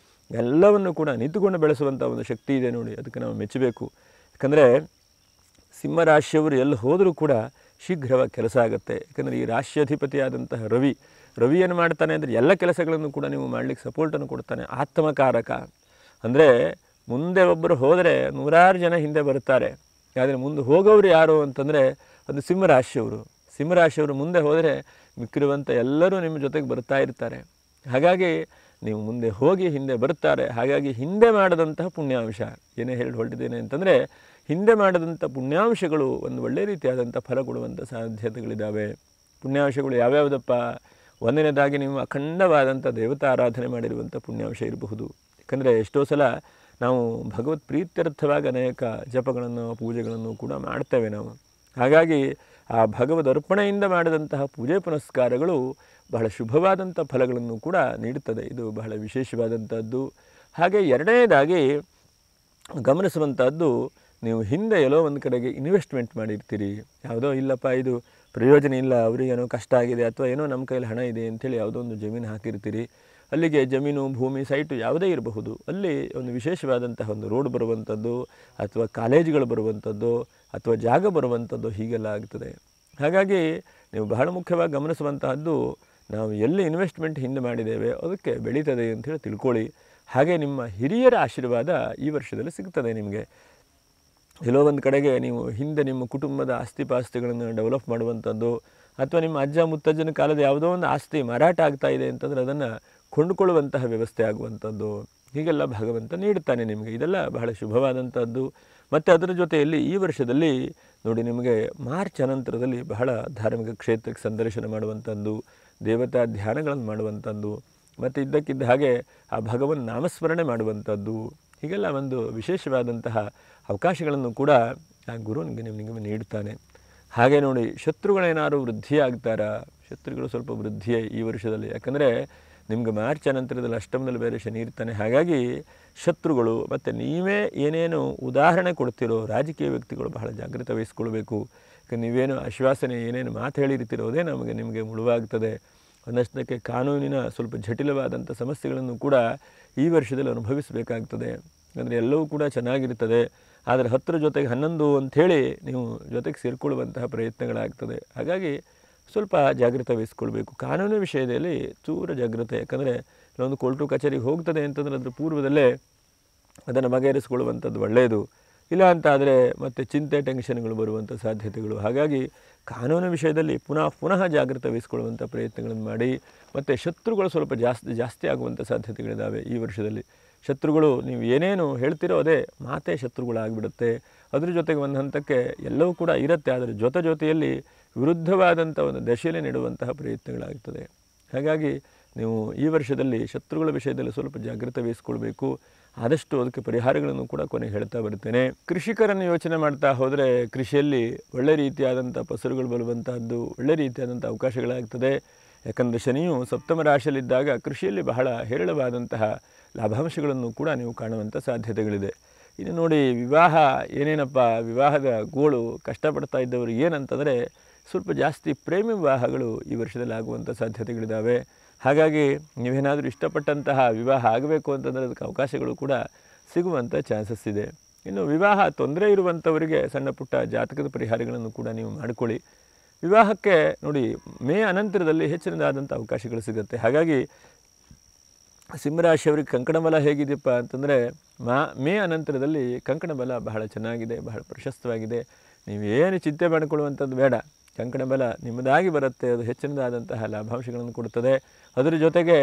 [SPEAKER 1] ಎಲ್ಲವನ್ನು ಕೂಡ ನಿಂತುಕೊಂಡು ಬೆಳೆಸುವಂಥ ಒಂದು ಶಕ್ತಿ ಇದೆ ನೋಡಿ, ಅದಕ್ಕೆ ನಾವು ಮೆಚ್ಚಬೇಕು. ಯಾಕಂದರೆ ಸಿಂಹರಾಶಿಯವರು ಎಲ್ಲಿ ಹೋದರೂ ಕೂಡ ಶೀಘ್ರವಾಗಿ ಕೆಲಸ ಆಗುತ್ತೆ. ಯಾಕಂದರೆ ಈ ರಾಶ್ಯಾಧಿಪತಿಯಾದಂತಹ ರವಿ ಏನು ಮಾಡ್ತಾನೆ ಅಂದರೆ ಎಲ್ಲ ಕೆಲಸಗಳನ್ನು ಕೂಡ ನೀವು ಮಾಡಲಿಕ್ಕೆ ಸಪೋರ್ಟನ್ನು ಕೊಡ್ತಾನೆ. ಆತ್ಮಕಾರಕ ಅಂದರೆ ಮುಂದೆ ಒಬ್ಬರು ಹೋದರೆ 100 ಜನ ಹಿಂದೆ ಬರ್ತಾರೆ, ಆದರೆ ಮುಂದೆ ಹೋಗೋರು ಯಾರು ಅಂತಂದರೆ ಅದು ಸಿಂಹರಾಶಿಯವರು ಮುಂದೆ ಹೋದರೆ ಮಿಕ್ಕಿರುವಂಥ ಎಲ್ಲರೂ ನಿಮ್ಮ ಜೊತೆಗೆ ಬರ್ತಾ ಇರ್ತಾರೆ. ಹಾಗಾಗಿ ನೀವು ಮುಂದೆ ಹೋಗಿ ಹಿಂದೆ ಬರ್ತಾರೆ. ಹಾಗಾಗಿ ಹಿಂದೆ ಮಾಡಿದಂತಹ ಪುಣ್ಯಾಂಶ ಏನೇ ಹೇಳಿ ಹೊರಟಿದ್ದೇನೆ ಅಂತಂದರೆ, ಹಿಂದೆ ಮಾಡಿದಂಥ ಪುಣ್ಯಾಂಶಗಳು ಒಂದು ಒಳ್ಳೆಯ ರೀತಿಯಾದಂಥ ಫಲ ಕೊಡುವಂಥ ಸಾಧ್ಯತೆಗಳಿದ್ದಾವೆ. ಪುಣ್ಯಾಂಶಗಳು ಯಾವ್ಯಾವುದಪ್ಪ? 1ನೇದಾಗಿ ನೀವು ಅಖಂಡವಾದಂಥ ದೇವತಾ ಆರಾಧನೆ ಮಾಡಿರುವಂಥ ಪುಣ್ಯಾಂಶ ಇರಬಹುದು. ಯಾಕಂದರೆ ಎಷ್ಟೋ ಸಲ ನಾವು ಭಗವತ್ ಪ್ರೀತ್ಯರ್ಥವಾಗಿ ಅನೇಕ ಜಪಗಳನ್ನು, ಪೂಜೆಗಳನ್ನು ಕೂಡ ಮಾಡ್ತೇವೆ ನಾವು. ಹಾಗಾಗಿ ಆ ಭಗವದ್ ಅರ್ಪಣೆಯಿಂದ ಮಾಡಿದಂತಹ ಪೂಜೆ ಪುನಸ್ಕಾರಗಳು ಬಹಳ ಶುಭವಾದಂಥ ಫಲಗಳನ್ನು ಕೂಡ ನೀಡುತ್ತದೆ. ಇದು ಬಹಳ ವಿಶೇಷವಾದಂಥದ್ದು. ಹಾಗೆ 2ನೇದಾಗಿ ಗಮನಿಸುವಂಥದ್ದು, ನೀವು ಹಿಂದೆ ಎಲ್ಲೋ ಒಂದು ಕಡೆಗೆ ಇನ್ವೆಸ್ಟ್ಮೆಂಟ್ ಮಾಡಿರ್ತೀರಿ, ಯಾವುದೋ ಇಲ್ಲಪ್ಪ ಇದು ಪ್ರಯೋಜನ ಇಲ್ಲ, ಅವರಿಗೇನೋ ಕಷ್ಟ ಆಗಿದೆ, ಅಥವಾ ಏನೋ ನಮ್ಮ ಕೈಯಲ್ಲಿ ಹಣ ಇದೆ ಅಂಥೇಳಿ ಯಾವುದೋ ಒಂದು ಜಮೀನು ಹಾಕಿರ್ತೀರಿ. ಅಲ್ಲಿಗೆ ಜಮೀನು, ಭೂಮಿ, ಸೈಟು ಯಾವುದೇ ಇರಬಹುದು, ಅಲ್ಲಿ ಒಂದು ವಿಶೇಷವಾದಂತಹ ಒಂದು ರೋಡ್ ಬರುವಂಥದ್ದು, ಅಥವಾ ಕಾಲೇಜುಗಳು ಬರುವಂಥದ್ದು, ಅಥವಾ ಜಾಗ ಬರುವಂಥದ್ದು, ಹೀಗೆಲ್ಲ ಆಗ್ತದೆ. ಹಾಗಾಗಿ ನೀವು ಬಹಳ ಮುಖ್ಯವಾಗಿ ಗಮನಿಸುವಂತಹದ್ದು, ನಾವು ಎಲ್ಲಿ ಇನ್ವೆಸ್ಟ್ಮೆಂಟ್ ಹಿಂದೆ ಮಾಡಿದ್ದೇವೆ ಅದಕ್ಕೆ ಬೆಳೀತದೆ ಅಂಥೇಳಿ ತಿಳ್ಕೊಳ್ಳಿ. ಹಾಗೆ ನಿಮ್ಮ ಹಿರಿಯರ ಆಶೀರ್ವಾದ ಈ ವರ್ಷದಲ್ಲಿ ಸಿಗ್ತದೆ ನಿಮಗೆ. ಎಲ್ಲೋ ಒಂದು ಕಡೆಗೆ ನೀವು ಹಿಂದೆ ನಿಮ್ಮ ಕುಟುಂಬದ ಆಸ್ತಿಪಾಸ್ತಿಗಳನ್ನು ಡೆವಲಪ್ ಮಾಡುವಂಥದ್ದು, ಅಥವಾ ನಿಮ್ಮ ಅಜ್ಜ ಮುತ್ತಜ್ಜನ ಕಾಲದ ಯಾವುದೋ ಒಂದು ಆಸ್ತಿ ಮಾರಾಟ ಆಗ್ತಾ ಇದೆ ಅಂತಂದರೆ ಅದನ್ನು ಕೊಂಡುಕೊಳ್ಳುವಂತಹ ವ್ಯವಸ್ಥೆ ಆಗುವಂಥದ್ದು, ಹೀಗೆಲ್ಲ ಭಗವಂತ ನೀಡುತ್ತಾನೆ ನಿಮಗೆ. ಇದೆಲ್ಲ ಬಹಳ ಶುಭವಾದಂಥದ್ದು. ಮತ್ತು ಅದರ ಜೊತೆಯಲ್ಲಿ ಈ ವರ್ಷದಲ್ಲಿ ನೋಡಿ, ನಿಮಗೆ ಮಾರ್ಚ್ ಅನಂತರದಲ್ಲಿ ಬಹಳ ಧಾರ್ಮಿಕ ಕ್ಷೇತ್ರಕ್ಕೆ ಸಂದರ್ಶನ ಮಾಡುವಂಥದ್ದು, ದೇವತಾ ಧ್ಯಾನಗಳನ್ನು ಮಾಡುವಂಥದ್ದು, ಮತ್ತು ಇದ್ದಕ್ಕಿದ್ದ ಹಾಗೆ ಆ ಭಗವನ್ ನಾಮಸ್ಮರಣೆ ಮಾಡುವಂಥದ್ದು, ಹೀಗೆಲ್ಲ ಒಂದು ವಿಶೇಷವಾದಂತಹ ಅವಕಾಶಗಳನ್ನು ಕೂಡ ಆ ಗುರು ನಿಮಗೆ ನೀಡುತ್ತಾನೆ. ಹಾಗೆ ನೋಡಿ, ಶತ್ರುಗಳೇನಾದ್ರು ವೃದ್ಧಿಯಾಗ್ತಾರಾ? ಶತ್ರುಗಳು ಸ್ವಲ್ಪ ವೃದ್ಧಿಯೇ ಈ ವರ್ಷದಲ್ಲಿ. ಯಾಕಂದರೆ ನಿಮಗೆ ಮಾರ್ಚ್ ನಂತರದಲ್ಲಿ ಅಷ್ಟಮದಲ್ಲಿ ಬೇರೆ ಶನಿ ಇರ್ತಾನೆ. ಹಾಗಾಗಿ ಶತ್ರುಗಳು ಮತ್ತು ನೀವೇ ಏನೇನು ಉದಾಹರಣೆ ಕೊಡ್ತಿರೋ ರಾಜಕೀಯ ವ್ಯಕ್ತಿಗಳು ಬಹಳ ಜಾಗೃತ ವಹಿಸ್ಕೊಳ್ಬೇಕು. ನೀವೇನು ಆಶ್ವಾಸನೆ ಏನೇನು ಮಾತು ಹೇಳಿರ್ತಿರೋ ಅದೇ ನಿಮಗೆ ಮುಳುವಾಗ್ತದೆ. ಒಂದಷ್ಟಕ್ಕೆ ಕಾನೂನಿನ ಸ್ವಲ್ಪ ಜಟಿಲವಾದಂಥ ಸಮಸ್ಯೆಗಳನ್ನು ಕೂಡ ಈ ವರ್ಷದಲ್ಲಿ ಅನುಭವಿಸಬೇಕಾಗ್ತದೆ. ಅಂದರೆ ಎಲ್ಲವೂ ಕೂಡ ಚೆನ್ನಾಗಿರ್ತದೆ, ಆದರೆ 10 ಜೊತೆಗೆ 11 ಅಂಥೇಳಿ ನೀವು ಜೊತೆಗೆ ಸೇರಿಕೊಳ್ಳುವಂತಹ ಪ್ರಯತ್ನಗಳಾಗ್ತದೆ. ಹಾಗಾಗಿ ಸ್ವಲ್ಪ ಜಾಗೃತ ವಹಿಸ್ಕೊಳ್ಬೇಕು. ಕಾನೂನು ವಿಷಯದಲ್ಲಿ ಚೂರ ಜಾಗೃತೆ. ಯಾಕಂದರೆ ಕೆಲವೊಂದು ಕೋರ್ಟು ಕಚೇರಿಗೆ ಹೋಗ್ತದೆ ಅಂತಂದರೆ ಅದರ ಪೂರ್ವದಲ್ಲೇ ಅದನ್ನು ಬಗೆಹರಿಸ್ಕೊಳ್ಳುವಂಥದ್ದು ಒಳ್ಳೆಯದು. ಇಲ್ಲ ಅಂತಾದರೆ ಮತ್ತೆ ಚಿಂತೆ ಟೆನ್ಷನ್ಗಳು ಬರುವಂಥ ಸಾಧ್ಯತೆಗಳು. ಹಾಗಾಗಿ ಕಾನೂನು ವಿಷಯದಲ್ಲಿ ಪುನಃ ಜಾಗೃತ ವಹಿಸ್ಕೊಳ್ಳುವಂಥ ಪ್ರಯತ್ನಗಳನ್ನು ಮಾಡಿ. ಮತ್ತು ಶತ್ರುಗಳು ಸ್ವಲ್ಪ ಜಾಸ್ತಿ ಆಗುವಂಥ ಸಾಧ್ಯತೆಗಳಿದ್ದಾವೆ ಈ ವರ್ಷದಲ್ಲಿ. ಶತ್ರುಗಳು ನೀವು ಏನೇನು ಹೇಳ್ತಿರೋ ಅದೇ ಮಾತೇ ಶತ್ರುಗಳಾಗಿಬಿಡುತ್ತೆ. ಅದ್ರ ಜೊತೆಗೆ ಒಂದು ಹಂತಕ್ಕೆ ಎಲ್ಲವೂ ಕೂಡ ಇರುತ್ತೆ, ಆದರೆ ಜೊತೆಯಲ್ಲಿ ವಿರುದ್ಧವಾದಂಥ ಒಂದು ದಶೆಯಲ್ಲಿ ನೆಡುವಂತಹ ಪ್ರಯತ್ನಗಳಾಗ್ತದೆ. ಹಾಗಾಗಿ ನೀವು ಈ ವರ್ಷದಲ್ಲಿ ಶತ್ರುಗಳ ವಿಷಯದಲ್ಲಿ ಸ್ವಲ್ಪ ಜಾಗೃತ ವಹಿಸ್ಕೊಳ್ಬೇಕು. ಆದಷ್ಟು ಅದಕ್ಕೆ ಪರಿಹಾರಗಳನ್ನು ಕೂಡ ಕೊನೆಗೆ ಹೇಳ್ತಾ ಬರ್ತೇನೆ. ಕೃಷಿಕರನ್ನು ಯೋಚನೆ ಮಾಡ್ತಾ ಹೋದರೆ ಕೃಷಿಯಲ್ಲಿ ಒಳ್ಳೆ ರೀತಿಯಾದಂಥ ಫಸಲುಗಳು ಬರುವಂತಹದ್ದು, ಒಳ್ಳೆ ರೀತಿಯಾದಂಥ ಅವಕಾಶಗಳಾಗ್ತದೆ. ಯಾಕಂದರೆ ಶನಿಯು ಸಪ್ತಮ ರಾಶಿಯಲ್ಲಿದ್ದಾಗ ಕೃಷಿಯಲ್ಲಿ ಬಹಳ ಹೇರಳವಾದಂತಹ ಲಾಭಾಂಶಗಳನ್ನು ಕೂಡ ನೀವು ಕಾಣುವಂಥ ಸಾಧ್ಯತೆಗಳಿದೆ. ಇನ್ನು ನೋಡಿ, ವಿವಾಹ ಏನೇನಪ್ಪ, ವಿವಾಹದ ಗೋಳು ಕಷ್ಟಪಡ್ತಾ ಇದ್ದವರು ಏನಂತಂದರೆ ಸ್ವಲ್ಪ ಜಾಸ್ತಿ ಪ್ರೇಮಿ ವಿವಾಹಗಳು ಈ ವರ್ಷದಲ್ಲಿ ಆಗುವಂಥ ಸಾಧ್ಯತೆಗಳಿದ್ದಾವೆ. ಹಾಗಾಗಿ ನೀವೇನಾದರೂ ಇಷ್ಟಪಟ್ಟಂತಹ ವಿವಾಹ ಆಗಬೇಕು ಅಂತಂದರೆ ಅದಕ್ಕೆ ಅವಕಾಶಗಳು ಕೂಡ ಸಿಗುವಂಥ ಚಾನ್ಸಸ್ ಇದೆ. ಇನ್ನು ವಿವಾಹ ತೊಂದರೆ ಇರುವಂಥವರಿಗೆ ಸಣ್ಣ ಪುಟ್ಟ ಜಾತಕದ ಪರಿಹಾರಗಳನ್ನು ಕೂಡ ನೀವು ಮಾಡಿಕೊಳ್ಳಿ. ವಿವಾಹಕ್ಕೆ ನೋಡಿ ಮೇ ಅನಂತರದಲ್ಲಿ ಹೆಚ್ಚಿನದಾದಂಥ ಅವಕಾಶಗಳು ಸಿಗುತ್ತೆ. ಹಾಗಾಗಿ ಸಿಂಹರಾಶಿಯವರಿಗೆ ಕಂಕಣ ಬಲ ಹೇಗಿದೆಯಪ್ಪ ಅಂತಂದರೆ ಮೇ ಅನಂತರದಲ್ಲಿ ಕಂಕಣ ಬಲ ಬಹಳ ಚೆನ್ನಾಗಿದೆ, ಬಹಳ ಪ್ರಶಸ್ತವಾಗಿದೆ. ನೀವೇನು ಚಿಂತೆ ಮಾಡಿಕೊಳ್ಳುವಂಥದ್ದು ಬೇಡ. ಕಂಕಣ ಬಲ ನಿಮ್ಮದಾಗಿ ಬರುತ್ತೆ, ಅದು ಹೆಚ್ಚಿನದಾದಂತಹ ಲಾಭಾಂಶಗಳನ್ನು ಕೊಡುತ್ತದೆ. ಅದರ ಜೊತೆಗೆ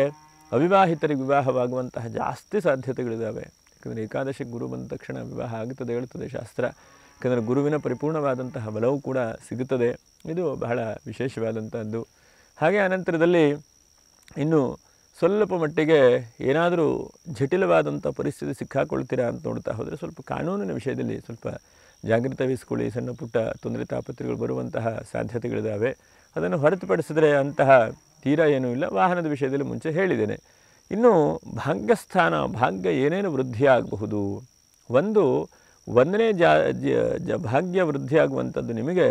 [SPEAKER 1] ಅವಿವಾಹಿತರಿಗೆ ವಿವಾಹವಾಗುವಂತಹ ಜಾಸ್ತಿ ಸಾಧ್ಯತೆಗಳಿದ್ದಾವೆ. ಯಾಕಂದರೆ ಏಕಾದಶಿ ಗುರು ಬಂದ ತಕ್ಷಣ ವಿವಾಹ ಆಗುತ್ತದೆ ಹೇಳ್ತದೆ ಶಾಸ್ತ್ರ. ಯಾಕಂದರೆ ಗುರುವಿನ ಪರಿಪೂರ್ಣವಾದಂತಹ ಬಲವೂ ಕೂಡ ಸಿಗುತ್ತದೆ. ಇದು ಬಹಳ ವಿಶೇಷವಾದಂಥದ್ದು. ಹಾಗೆ ಅನಂತರದಲ್ಲಿ ಇನ್ನು ಸ್ವಲ್ಪ ಮಟ್ಟಿಗೆ ಏನಾದರೂ ಜಟಿಲವಾದಂಥ ಪರಿಸ್ಥಿತಿ ಸಿಕ್ಕಾಕೊಳ್ತೀರಾ ಅಂತ ನೋಡ್ತಾ ಹೋದರೆ ಸ್ವಲ್ಪ ಕಾನೂನಿನ ವಿಷಯದಲ್ಲಿ ಸ್ವಲ್ಪ ಜಾಗೃತ ವಹಿಸ್ಕೊಳ್ಳಿ. ಸಣ್ಣ ಪುಟ್ಟ ತೊಂದರೆ ತಾಪತ್ರೆಗಳು ಬರುವಂತಹ ಸಾಧ್ಯತೆಗಳಿದ್ದಾವೆ. ಅದನ್ನು ಹೊರತುಪಡಿಸಿದರೆ ಅಂತಹ ತೀರಾ ಏನೂ ಇಲ್ಲ. ವಾಹನದ ವಿಷಯದಲ್ಲಿ ಮುಂಚೆ ಹೇಳಿದ್ದೇನೆ. ಇನ್ನು ಭಾಗ್ಯ ಏನೇನು ವೃದ್ಧಿ ಆಗಬಹುದು. ಒಂದನೇ ಭಾಗ್ಯ ವೃದ್ಧಿ ಆಗುವಂಥದ್ದು ನಿಮಗೆ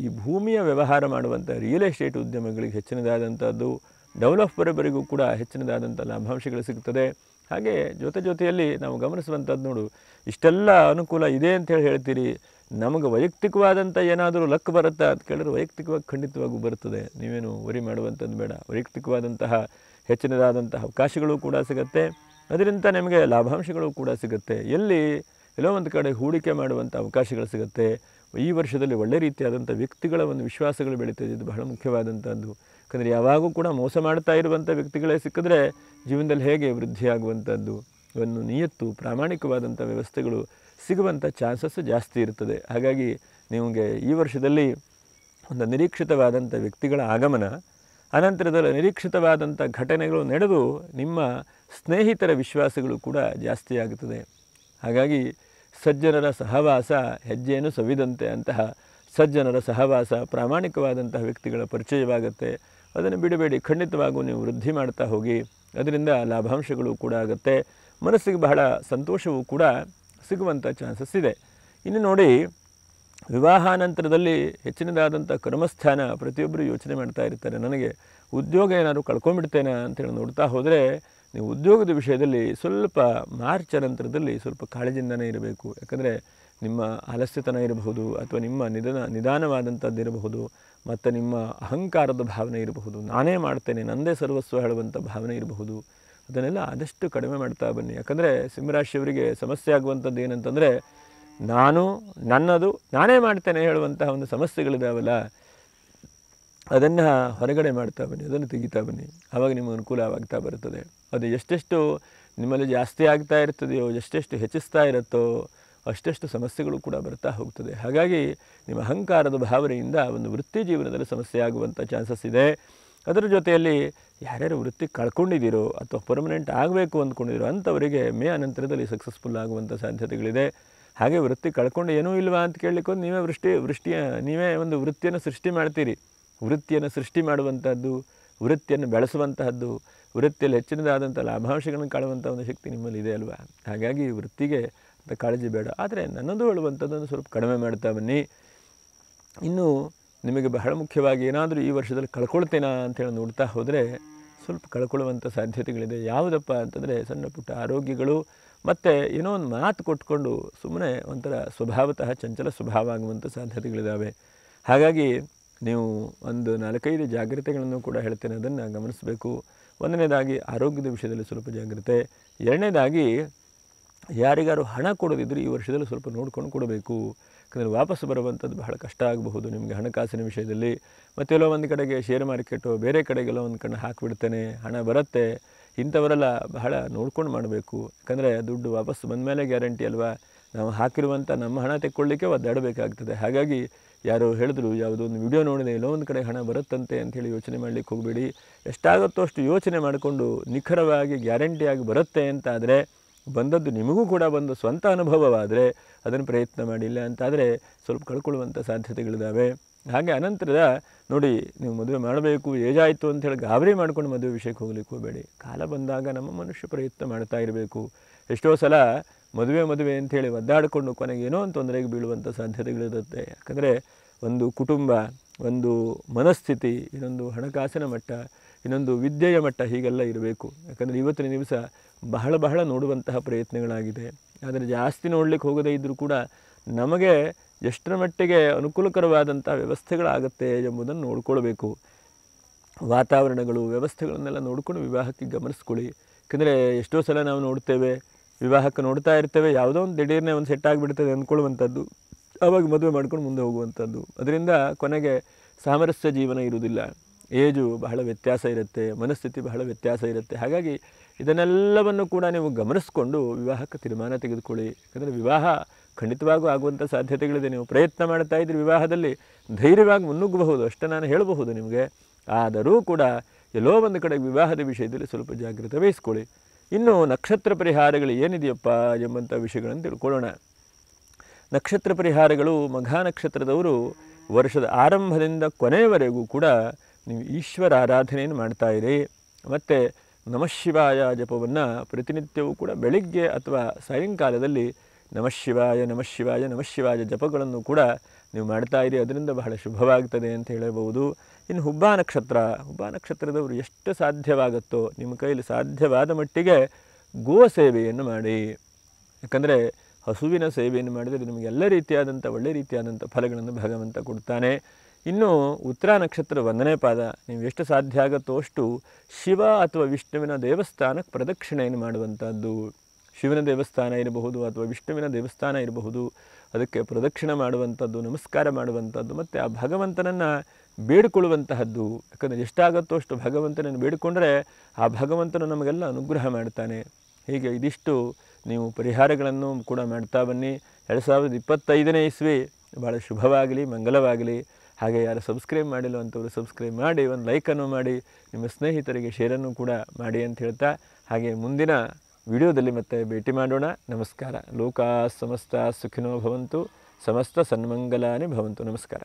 [SPEAKER 1] ಈ ಭೂಮಿಯ ವ್ಯವಹಾರ ಮಾಡುವಂಥ ರಿಯಲ್ ಎಸ್ಟೇಟ್ ಉದ್ಯಮಗಳಿಗೆ ಹೆಚ್ಚಿನದಾದಂಥದ್ದು, ಡೆವಲಪರ್ವರೆಗೂ ಕೂಡ ಹೆಚ್ಚಿನದಾದಂಥ ಲಾಭಾಂಶಗಳು ಸಿಗ್ತದೆ. ಹಾಗೆ ಜೊತೆಯಲ್ಲಿ ನಾವು ಗಮನಿಸುವಂಥದ್ದು ನೋಡು, ಇಷ್ಟೆಲ್ಲ ಅನುಕೂಲ ಇದೆ ಅಂತೇಳಿ ಹೇಳ್ತೀರಿ, ನಮಗೆ ವೈಯಕ್ತಿಕವಾದಂಥ ಏನಾದರೂ ಲಕ್ ಬರುತ್ತಾ ಅಂತ ಕೇಳಿದ್ರೆ ವೈಯಕ್ತಿಕವಾಗಿ ಖಂಡಿತವಾಗೂ ಬರ್ತದೆ. ನೀವೇನು ವರಿ ಮಾಡುವಂಥದ್ದು ಬೇಡ. ವೈಯಕ್ತಿಕವಾದಂತಹ ಹೆಚ್ಚಿನದಾದಂತಹ ಅವಕಾಶಗಳು ಕೂಡ ಸಿಗುತ್ತೆ. ಅದರಿಂದ ನಿಮಗೆ ಲಾಭಾಂಶಗಳು ಕೂಡ ಸಿಗುತ್ತೆ. ಎಲ್ಲೋ ಒಂದು ಕಡೆ ಹೂಡಿಕೆ ಮಾಡುವಂಥ ಅವಕಾಶಗಳು ಸಿಗುತ್ತೆ. ಈ ವರ್ಷದಲ್ಲಿ ಒಳ್ಳೆ ರೀತಿಯಾದಂಥ ವ್ಯಕ್ತಿಗಳ ಒಂದು ವಿಶ್ವಾಸಗಳು ಬೆಳೀತದೆ. ಇದು ಬಹಳ ಮುಖ್ಯವಾದಂಥದ್ದು. ಯಾಕಂದರೆ ಯಾವಾಗೂ ಕೂಡ ಮೋಸ ಮಾಡ್ತಾ ಇರುವಂಥ ವ್ಯಕ್ತಿಗಳೇ ಸಿಕ್ಕಿದ್ರೆ ಜೀವನದಲ್ಲಿ ಹೇಗೆ ವೃದ್ಧಿಯಾಗುವಂಥದ್ದು, ಒಂದು ನಿಯತ್ತು ಪ್ರಾಮಾಣಿಕವಾದಂಥ ವ್ಯವಸ್ಥೆಗಳು ಸಿಗುವಂಥ ಚಾನ್ಸಸ್ ಜಾಸ್ತಿ ಇರ್ತದೆ. ಹಾಗಾಗಿ ನಿಮಗೆ ಈ ವರ್ಷದಲ್ಲಿ ಒಂದು ನಿರೀಕ್ಷಿತವಾದಂಥ ವ್ಯಕ್ತಿಗಳ ಆಗಮನ, ಅನಂತರದಲ್ಲಿ ನಿರೀಕ್ಷಿತವಾದಂಥ ಘಟನೆಗಳು ನಡೆದು ನಿಮ್ಮ ಸ್ನೇಹಿತರ ವಿಶ್ವಾಸಗಳು ಕೂಡ ಜಾಸ್ತಿ ಆಗುತ್ತದೆ. ಹಾಗಾಗಿ ಸಜ್ಜನರ ಸಹವಾಸ ಹೆಜ್ಜೆಯನ್ನು ಸವಿದಂತೆ ಅಂತಹ ಸಜ್ಜನರ ಸಹವಾಸ, ಪ್ರಾಮಾಣಿಕವಾದಂತಹ ವ್ಯಕ್ತಿಗಳ ಪರಿಚಯವಾಗುತ್ತೆ. ಅದನ್ನು ಬಿಡಬೇಡಿ. ಖಂಡಿತವಾಗೂ ನೀವು ವೃದ್ಧಿ ಮಾಡ್ತಾ ಹೋಗಿ. ಅದರಿಂದ ಲಾಭಾಂಶಗಳು ಕೂಡ ಆಗುತ್ತೆ. ಮನಸ್ಸಿಗೆ ಬಹಳ ಸಂತೋಷವೂ ಕೂಡ ಸಿಗುವಂಥ ಚಾನ್ಸಸ್ ಇದೆ. ಇನ್ನು ನೋಡಿ, ವಿವಾಹಾನಂತರದಲ್ಲಿ ಹೆಚ್ಚಿನದಾದಂಥ ಕರ್ಮಸ್ಥಾನ ಪ್ರತಿಯೊಬ್ಬರು ಯೋಚನೆ ಮಾಡ್ತಾ ಇರ್ತಾರೆ. ನನಗೆ ಉದ್ಯೋಗ ಏನಾದರೂ ಕಳ್ಕೊಂಡ್ಬಿಡ್ತೇನೆ ಅಂತೇಳಿ ನೋಡ್ತಾ ಹೋದರೆ ನೀವು ಉದ್ಯೋಗದ ವಿಷಯದಲ್ಲಿ ಸ್ವಲ್ಪ ಮಾರ್ಚ್ ನಂತರದಲ್ಲಿ ಸ್ವಲ್ಪ ಕಾಳಜಿಯಿಂದನೇ ಇರಬೇಕು. ಯಾಕಂದರೆ ನಿಮ್ಮ ಆಲಸ್ಯತನ ಇರಬಹುದು, ಅಥವಾ ನಿಮ್ಮ ನಿಧಾನವಾದಂಥದ್ದು ಇರಬಹುದು, ಮತ್ತು ನಿಮ್ಮ ಅಹಂಕಾರದ ಭಾವನೆ ಇರಬಹುದು. ನಾನೇ ಮಾಡ್ತೇನೆ, ನನ್ನದೇ ಸರ್ವಸ್ವ ಹೇಳುವಂಥ ಭಾವನೆ ಇರಬಹುದು. ಅದನ್ನೆಲ್ಲ ಆದಷ್ಟು ಕಡಿಮೆ ಮಾಡ್ತಾ ಬನ್ನಿ. ಯಾಕಂದರೆ ಸಿಂಹರಾಶಿಯವರಿಗೆ ಸಮಸ್ಯೆ ಆಗುವಂಥದ್ದು ಏನಂತಂದರೆ ನನ್ನದು ನಾನೇ ಮಾಡ್ತೇನೆ ಹೇಳುವಂತಹ ಒಂದು ಸಮಸ್ಯೆಗಳಿದಾವಲ್ಲ, ಅದನ್ನು ಹೊರಗಡೆ ಮಾಡ್ತಾ ಬನ್ನಿ, ಅದನ್ನು ತೆಗಿತಾ ಬನ್ನಿ. ಆವಾಗ ನಿಮಗೆ ಅನುಕೂಲವಾಗ್ತಾ ಬರುತ್ತದೆ. ಅದು ಎಷ್ಟೆಷ್ಟು ನಿಮ್ಮಲ್ಲಿ ಜಾಸ್ತಿ ಆಗ್ತಾ ಇರ್ತದೆಯೋ, ಎಷ್ಟೆಷ್ಟು ಹೆಚ್ಚಿಸ್ತಾ ಇರುತ್ತೋ ಅಷ್ಟೆಷ್ಟು ಸಮಸ್ಯೆಗಳು ಕೂಡ ಬರ್ತಾ ಹೋಗ್ತದೆ. ಹಾಗಾಗಿ ನಿಮ್ಮ ಅಹಂಕಾರದ ಭಾವನೆಯಿಂದ ಒಂದು ವೃತ್ತಿ ಜೀವನದಲ್ಲಿ ಸಮಸ್ಯೆ ಆಗುವಂಥ ಚಾನ್ಸಸ್ ಇದೆ. ಅದರ ಜೊತೆಯಲ್ಲಿ ಯಾರ್ಯಾರು ವೃತ್ತಿ ಕಳ್ಕೊಂಡಿದ್ದೀರೋ ಅಥವಾ ಪರ್ಮನೆಂಟ್ ಆಗಬೇಕು ಅಂದ್ಕೊಂಡಿದ್ದೀರೋ ಅಂಥವರಿಗೆ ಮೇ ಅನಂತರದಲ್ಲಿ ಸಕ್ಸಸ್ಫುಲ್ ಆಗುವಂಥ ಸಾಧ್ಯತೆಗಳಿದೆ. ಹಾಗೆ ವೃತ್ತಿ ಕಳ್ಕೊಂಡು ಏನೂ ಇಲ್ವಾ ಅಂತ ಕೇಳಲಿಕ್ಕೊಂದು ನೀವೇ ನೀವೇ ಒಂದು ವೃತ್ತಿಯನ್ನು ಸೃಷ್ಟಿ ಮಾಡ್ತೀರಿ. ವೃತ್ತಿಯನ್ನು ಸೃಷ್ಟಿ ಮಾಡುವಂಥದ್ದು, ವೃತ್ತಿಯನ್ನು ಬೆಳೆಸುವಂತಹದ್ದು, ವೃತ್ತಿಯಲ್ಲಿ ಹೆಚ್ಚಿನದಾದಂಥ ಲಾಭಾಂಶಗಳನ್ನು ಕಾಣುವಂಥ ಒಂದು ಶಕ್ತಿ ನಿಮ್ಮಲ್ಲಿ ಇದೆ ಅಲ್ವಾ. ಹಾಗಾಗಿ ವೃತ್ತಿಗೆ ಅಂತ ಕಾಳಜಿ ಬೇಡ. ಆದರೆ ನನ್ನದು ಹೇಳುವಂಥದ್ದನ್ನು ಸ್ವಲ್ಪ ಕಡಿಮೆ ಮಾಡ್ತಾ ಬನ್ನಿ. ಇನ್ನು ನಿಮಗೆ ಬಹಳ ಮುಖ್ಯವಾಗಿ ಏನಾದರೂ ಈ ವರ್ಷದಲ್ಲಿ ಕಳ್ಕೊಳ್ತೇನಾ ಅಂತೇಳಿ ನೋಡ್ತಾ ಹೋದರೆ ಸ್ವಲ್ಪ ಕಳ್ಕೊಳ್ಳುವಂಥ ಸಾಧ್ಯತೆಗಳಿದೆ. ಯಾವುದಪ್ಪ ಅಂತಂದರೆ ಸಣ್ಣ ಪುಟ್ಟ ಆರೋಗ್ಯಗಳು, ಮತ್ತು ಏನೋ ಒಂದು ಮಾತು ಕೊಟ್ಕೊಂಡು ಸುಮ್ಮನೆ ಒಂಥರ ಸ್ವಭಾವತಃ ಚಂಚಲ ಸ್ವಭಾವ ಆಗುವಂಥ ಸಾಧ್ಯತೆಗಳಿದ್ದಾವೆ. ಹಾಗಾಗಿ ನೀವು ಒಂದು 4-5 ಜಾಗ್ರತೆಗಳನ್ನು ಕೂಡ ಹೇಳ್ತೇನೆ, ಅದನ್ನು ಗಮನಿಸಬೇಕು. ಒಂದನೇದಾಗಿ ಆರೋಗ್ಯದ ವಿಷಯದಲ್ಲಿ ಸ್ವಲ್ಪ ಜಾಗ್ರತೆ. ಎರಡನೇದಾಗಿ ಯಾರಿಗಾರು ಹಣ ಕೊಡೋದಿದ್ರೆ ಈ ವರ್ಷದಲ್ಲಿ ಸ್ವಲ್ಪ ನೋಡ್ಕೊಂಡು ಕೊಡಬೇಕು. ಯಾಕಂದರೆ ವಾಪಸ್ ಬರುವಂಥದ್ದು ಬಹಳ ಕಷ್ಟ ಆಗಬಹುದು ನಿಮಗೆ ಹಣಕಾಸಿನ ವಿಷಯದಲ್ಲಿ. ಮತ್ತೆಲ್ಲೋ ಒಂದು ಕಡೆಗೆ ಶೇರ್ ಮಾರ್ಕೆಟು, ಬೇರೆ ಕಡೆಗೆಲ್ಲೋ ಒಂದು ಕಣ್ಣು ಹಾಕಿಬಿಡ್ತೇನೆ, ಹಣ ಬರುತ್ತೆ, ಇಂಥವರೆಲ್ಲ ಬಹಳ ನೋಡ್ಕೊಂಡು ಮಾಡಬೇಕು. ಯಾಕಂದರೆ ದುಡ್ಡು ವಾಪಸ್ ಬಂದ ಮೇಲೆ ಗ್ಯಾರಂಟಿ ಅಲ್ವಾ. ನಾವು ಹಾಕಿರುವಂಥ ನಮ್ಮ ಹಣ ತೆಕ್ಕೊಳ್ಳಿಕ್ಕೆ ಒದ್ದಾಡಬೇಕಾಗ್ತದೆ. ಹಾಗಾಗಿ ಯಾರೋ ಹೇಳಿದ್ರು, ಯಾವುದೋ ಒಂದು ವಿಡಿಯೋ ನೋಡಿದೆ, ಎಲ್ಲೋ ಒಂದು ಕಡೆ ಹಣ ಬರುತ್ತಂತೆ ಅಂಥೇಳಿ ಯೋಚನೆ ಮಾಡಲಿಕ್ಕೆ ಹೋಗಬೇಡಿ. ಎಷ್ಟಾಗುತ್ತೋ ಅಷ್ಟು ಯೋಚನೆ ಮಾಡಿಕೊಂಡು ನಿಖರವಾಗಿ ಗ್ಯಾರಂಟಿಯಾಗಿ ಬರುತ್ತೆ ಅಂತಾದರೆ, ಬಂದದ್ದು ನಿಮಗೂ ಕೂಡ ಬಂದು ಸ್ವಂತ ಅನುಭವವಾದರೆ ಅದನ್ನು ಪ್ರಯತ್ನ ಮಾಡಿಲ್ಲ ಅಂತಾದರೆ ಸ್ವಲ್ಪ ಕಳ್ಕೊಳ್ಳುವಂಥ ಸಾಧ್ಯತೆಗಳಿದ್ದಾವೆ. ಹಾಗೆ ಅನಂತರದ ನೋಡಿ, ನೀವು ಮದುವೆ ಮಾಡಬೇಕು, ಏಜಾಯಿತು ಅಂಥೇಳಿ ಗಾಬರಿ ಮಾಡ್ಕೊಂಡು ಮದುವೆ ವಿಷಯಕ್ಕೆ ಹೋಗ್ಲಿಕ್ಕೆ ಹೋಗಬೇಡಿ. ಕಾಲ ಬಂದಾಗ ನಮ್ಮ ಮನುಷ್ಯ ಪ್ರಯತ್ನ ಮಾಡ್ತಾ ಇರಬೇಕು. ಎಷ್ಟೋ ಸಲ ಮದುವೆ ಅಂಥೇಳಿ ಒದ್ದಾಡಿಕೊಂಡು ಕೊನೆಗೆ ಏನೋ ಒಂದು ತೊಂದರೆಗೆ ಬೀಳುವಂಥ ಸಾಧ್ಯತೆಗಳಿರುತ್ತೆ. ಯಾಕಂದರೆ ಒಂದು ಕುಟುಂಬ, ಒಂದು ಮನಸ್ಥಿತಿ, ಇನ್ನೊಂದು ಹಣಕಾಸಿನ ಮಟ್ಟ, ಇನ್ನೊಂದು ವಿದ್ಯೆಯ ಮಟ್ಟ, ಹೀಗೆಲ್ಲ ಇರಬೇಕು. ಯಾಕಂದರೆ ಇವತ್ತಿನ ದಿವಸ ಬಹಳ ನೋಡುವಂತಹ ಪ್ರಯತ್ನಗಳಾಗಿದೆ. ಆದರೆ ಜಾಸ್ತಿ ನೋಡಲಿಕ್ಕೆ ಹೋಗದೇ ಇದ್ದರೂ ಕೂಡ ನಮಗೆ ಎಷ್ಟರ ಮಟ್ಟಿಗೆ ಅನುಕೂಲಕರವಾದಂಥ ವ್ಯವಸ್ಥೆಗಳಾಗುತ್ತೆ ಎಂಬುದನ್ನು ನೋಡ್ಕೊಳ್ಬೇಕು. ವಾತಾವರಣಗಳು, ವ್ಯವಸ್ಥೆಗಳನ್ನೆಲ್ಲ ನೋಡಿಕೊಂಡು ವಿವಾಹಕ್ಕೆ ಗಮನಿಸ್ಕೊಳ್ಳಿ. ಯಾಕಂದರೆ ಎಷ್ಟೋ ಸಲ ನಾವು ನೋಡ್ತೇವೆ, ವಿವಾಹಕ್ಕೆ ನೋಡ್ತಾ ಇರ್ತೇವೆ, ಯಾವುದೋ ಒಂದು ದಿಢೀರ್ನೇ ಒಂದು ಸೆಟ್ ಆಗಿಬಿಡ್ತದೆ ಅಂದ್ಕೊಳ್ಳುವಂಥದ್ದು, ಆವಾಗ ಮದುವೆ ಮಾಡ್ಕೊಂಡು ಮುಂದೆ ಹೋಗುವಂಥದ್ದು. ಅದರಿಂದ ಕೊನೆಗೆ ಸಾಮರಸ್ಯ ಜೀವನ ಇರುವುದಿಲ್ಲ. ಏಜು ಬಹಳ ವ್ಯತ್ಯಾಸ ಇರುತ್ತೆ, ಮನಸ್ಥಿತಿ ಬಹಳ ವ್ಯತ್ಯಾಸ ಇರುತ್ತೆ. ಹಾಗಾಗಿ ಇದನ್ನೆಲ್ಲವನ್ನು ಕೂಡ ನೀವು ಗಮನಿಸ್ಕೊಂಡು ವಿವಾಹಕ್ಕೆ ತೀರ್ಮಾನ ತೆಗೆದುಕೊಳ್ಳಿ. ಯಾಕಂದರೆ ವಿವಾಹ ಖಂಡಿತವಾಗೂ ಆಗುವಂಥ ಸಾಧ್ಯತೆಗಳಿದೆ. ನೀವು ಪ್ರಯತ್ನ ಮಾಡ್ತಾ ಇದ್ದರೆ ವಿವಾಹದಲ್ಲಿ ಧೈರ್ಯವಾಗಿ ಮುನ್ನುಗ್ಗಬಹುದು, ಅಷ್ಟೇ ನಾನು ಹೇಳಬಹುದು ನಿಮಗೆ. ಆದರೂ ಕೂಡ ಎಲ್ಲೋ ಒಂದು ಕಡೆ ವಿವಾಹದ ವಿಷಯದಲ್ಲಿ ಸ್ವಲ್ಪ ಜಾಗ್ರತೆ ವಹಿಸ್ಕೊಳ್ಳಿ. ಇನ್ನು ನಕ್ಷತ್ರ ಪರಿಹಾರಗಳು ಏನಿದೆಯಪ್ಪ ಎಂಬಂಥ ವಿಷಯಗಳನ್ನು ತಿಳ್ಕೊಳ್ಳೋಣ. ನಕ್ಷತ್ರ ಪರಿಹಾರಗಳು, ಮಘ ನಕ್ಷತ್ರದವರು ವರ್ಷದ ಆರಂಭದಿಂದ ಕೊನೆಯವರೆಗೂ ಕೂಡ ನೀವು ಈಶ್ವರ ಆರಾಧನೆಯನ್ನು ಮಾಡ್ತಾಯಿರಿ. ಮತ್ತು ನಮಃಶಿವಾಯ ಜಪವನ್ನು ಪ್ರತಿನಿತ್ಯವೂ ಕೂಡ ಬೆಳಿಗ್ಗೆ ಅಥವಾ ಸಾಯಂಕಾಲದಲ್ಲಿ ನಮಃಶಿವಾಯ ಜಪಗಳನ್ನು ಕೂಡ ನೀವು ಮಾಡ್ತಾಯಿರಿ. ಅದರಿಂದ ಬಹಳ ಶುಭವಾಗ್ತದೆ ಅಂತ ಹೇಳಬಹುದು. ಇನ್ನು ಹುಬ್ಬ ನಕ್ಷತ್ರದವರು ಎಷ್ಟು ಸಾಧ್ಯವಾಗುತ್ತೋ ನಿಮ್ಮ ಕೈಯಲ್ಲಿ ಸಾಧ್ಯವಾದ ಮಟ್ಟಿಗೆ ಗೋ ಸೇವೆಯನ್ನು ಮಾಡಿ. ಯಾಕಂದರೆ ಹಸುವಿನ ಸೇವೆಯನ್ನು ಮಾಡಿದರೆ ನಿಮಗೆ ಎಲ್ಲ ರೀತಿಯಾದಂಥ ಒಳ್ಳೆ ರೀತಿಯಾದಂಥ ಫಲಗಳನ್ನು ಭಗವಂತ ಕೊಡ್ತಾನೆ. ಇನ್ನು ಉತ್ತರ ನಕ್ಷತ್ರ 1ನೇ ಪಾದ, ನೀವು ಎಷ್ಟು ಸಾಧ್ಯ ಆಗುತ್ತೋ ಅಷ್ಟು ಶಿವ ಅಥವಾ ವಿಷ್ಣುವಿನ ದೇವಸ್ಥಾನಕ್ಕೆ ಪ್ರದಕ್ಷಿಣೆಯನ್ನು ಮಾಡುವಂಥದ್ದು. ಶಿವನ ದೇವಸ್ಥಾನ ಇರಬಹುದು ಅಥವಾ ವಿಷ್ಣುವಿನ ದೇವಸ್ಥಾನ ಇರಬಹುದು, ಅದಕ್ಕೆ ಪ್ರದಕ್ಷಿಣೆ ಮಾಡುವಂಥದ್ದು, ನಮಸ್ಕಾರ ಮಾಡುವಂಥದ್ದು, ಮತ್ತು ಆ ಭಗವಂತನನ್ನು ಬೇಡಿಕೊಳ್ಳುವಂತಹದ್ದು. ಯಾಕಂದರೆ ಎಷ್ಟಾಗುತ್ತೋ ಅಷ್ಟು ಭಗವಂತನನ್ನು ಬೇಡಿಕೊಂಡ್ರೆ ಆ ಭಗವಂತನು ನಮಗೆಲ್ಲ ಅನುಗ್ರಹ ಮಾಡ್ತಾನೆ. ಹೀಗೆ ಇದಿಷ್ಟು ನೀವು ಪರಿಹಾರಗಳನ್ನು ಕೂಡ ಮಾಡ್ತಾ ಬನ್ನಿ. 2025ನೇ ಇಸ್ವಿ ಭಾಳ ಶುಭವಾಗಲಿ, ಮಂಗಲವಾಗಲಿ. ಹಾಗೆ ಯಾರು ಸಬ್ಸ್ಕ್ರೈಬ್ ಮಾಡಿಲ್ಲ ಅಂಥವ್ರು ಸಬ್ಸ್ಕ್ರೈಬ್ ಮಾಡಿ, ಒಂದು ಲೈಕನ್ನು ಮಾಡಿ, ನಿಮ್ಮ ಸ್ನೇಹಿತರಿಗೆ ಶೇರನ್ನು ಕೂಡ ಮಾಡಿ ಅಂತ ಹೇಳ್ತಾ, ಹಾಗೆ ಮುಂದಿನ ವಿಡಿಯೋದಲ್ಲಿ ಮತ್ತೆ ಭೇಟಿ ಮಾಡೋಣ. ನಮಸ್ಕಾರ. ಲೋಕಾ ಸಮಸ್ತ ಸುಖಿನೋ ಭವಂತು, ಸಮಸ್ತ ಸನ್ಮಂಗಲಾನಿ ಭವಂತು. ನಮಸ್ಕಾರ.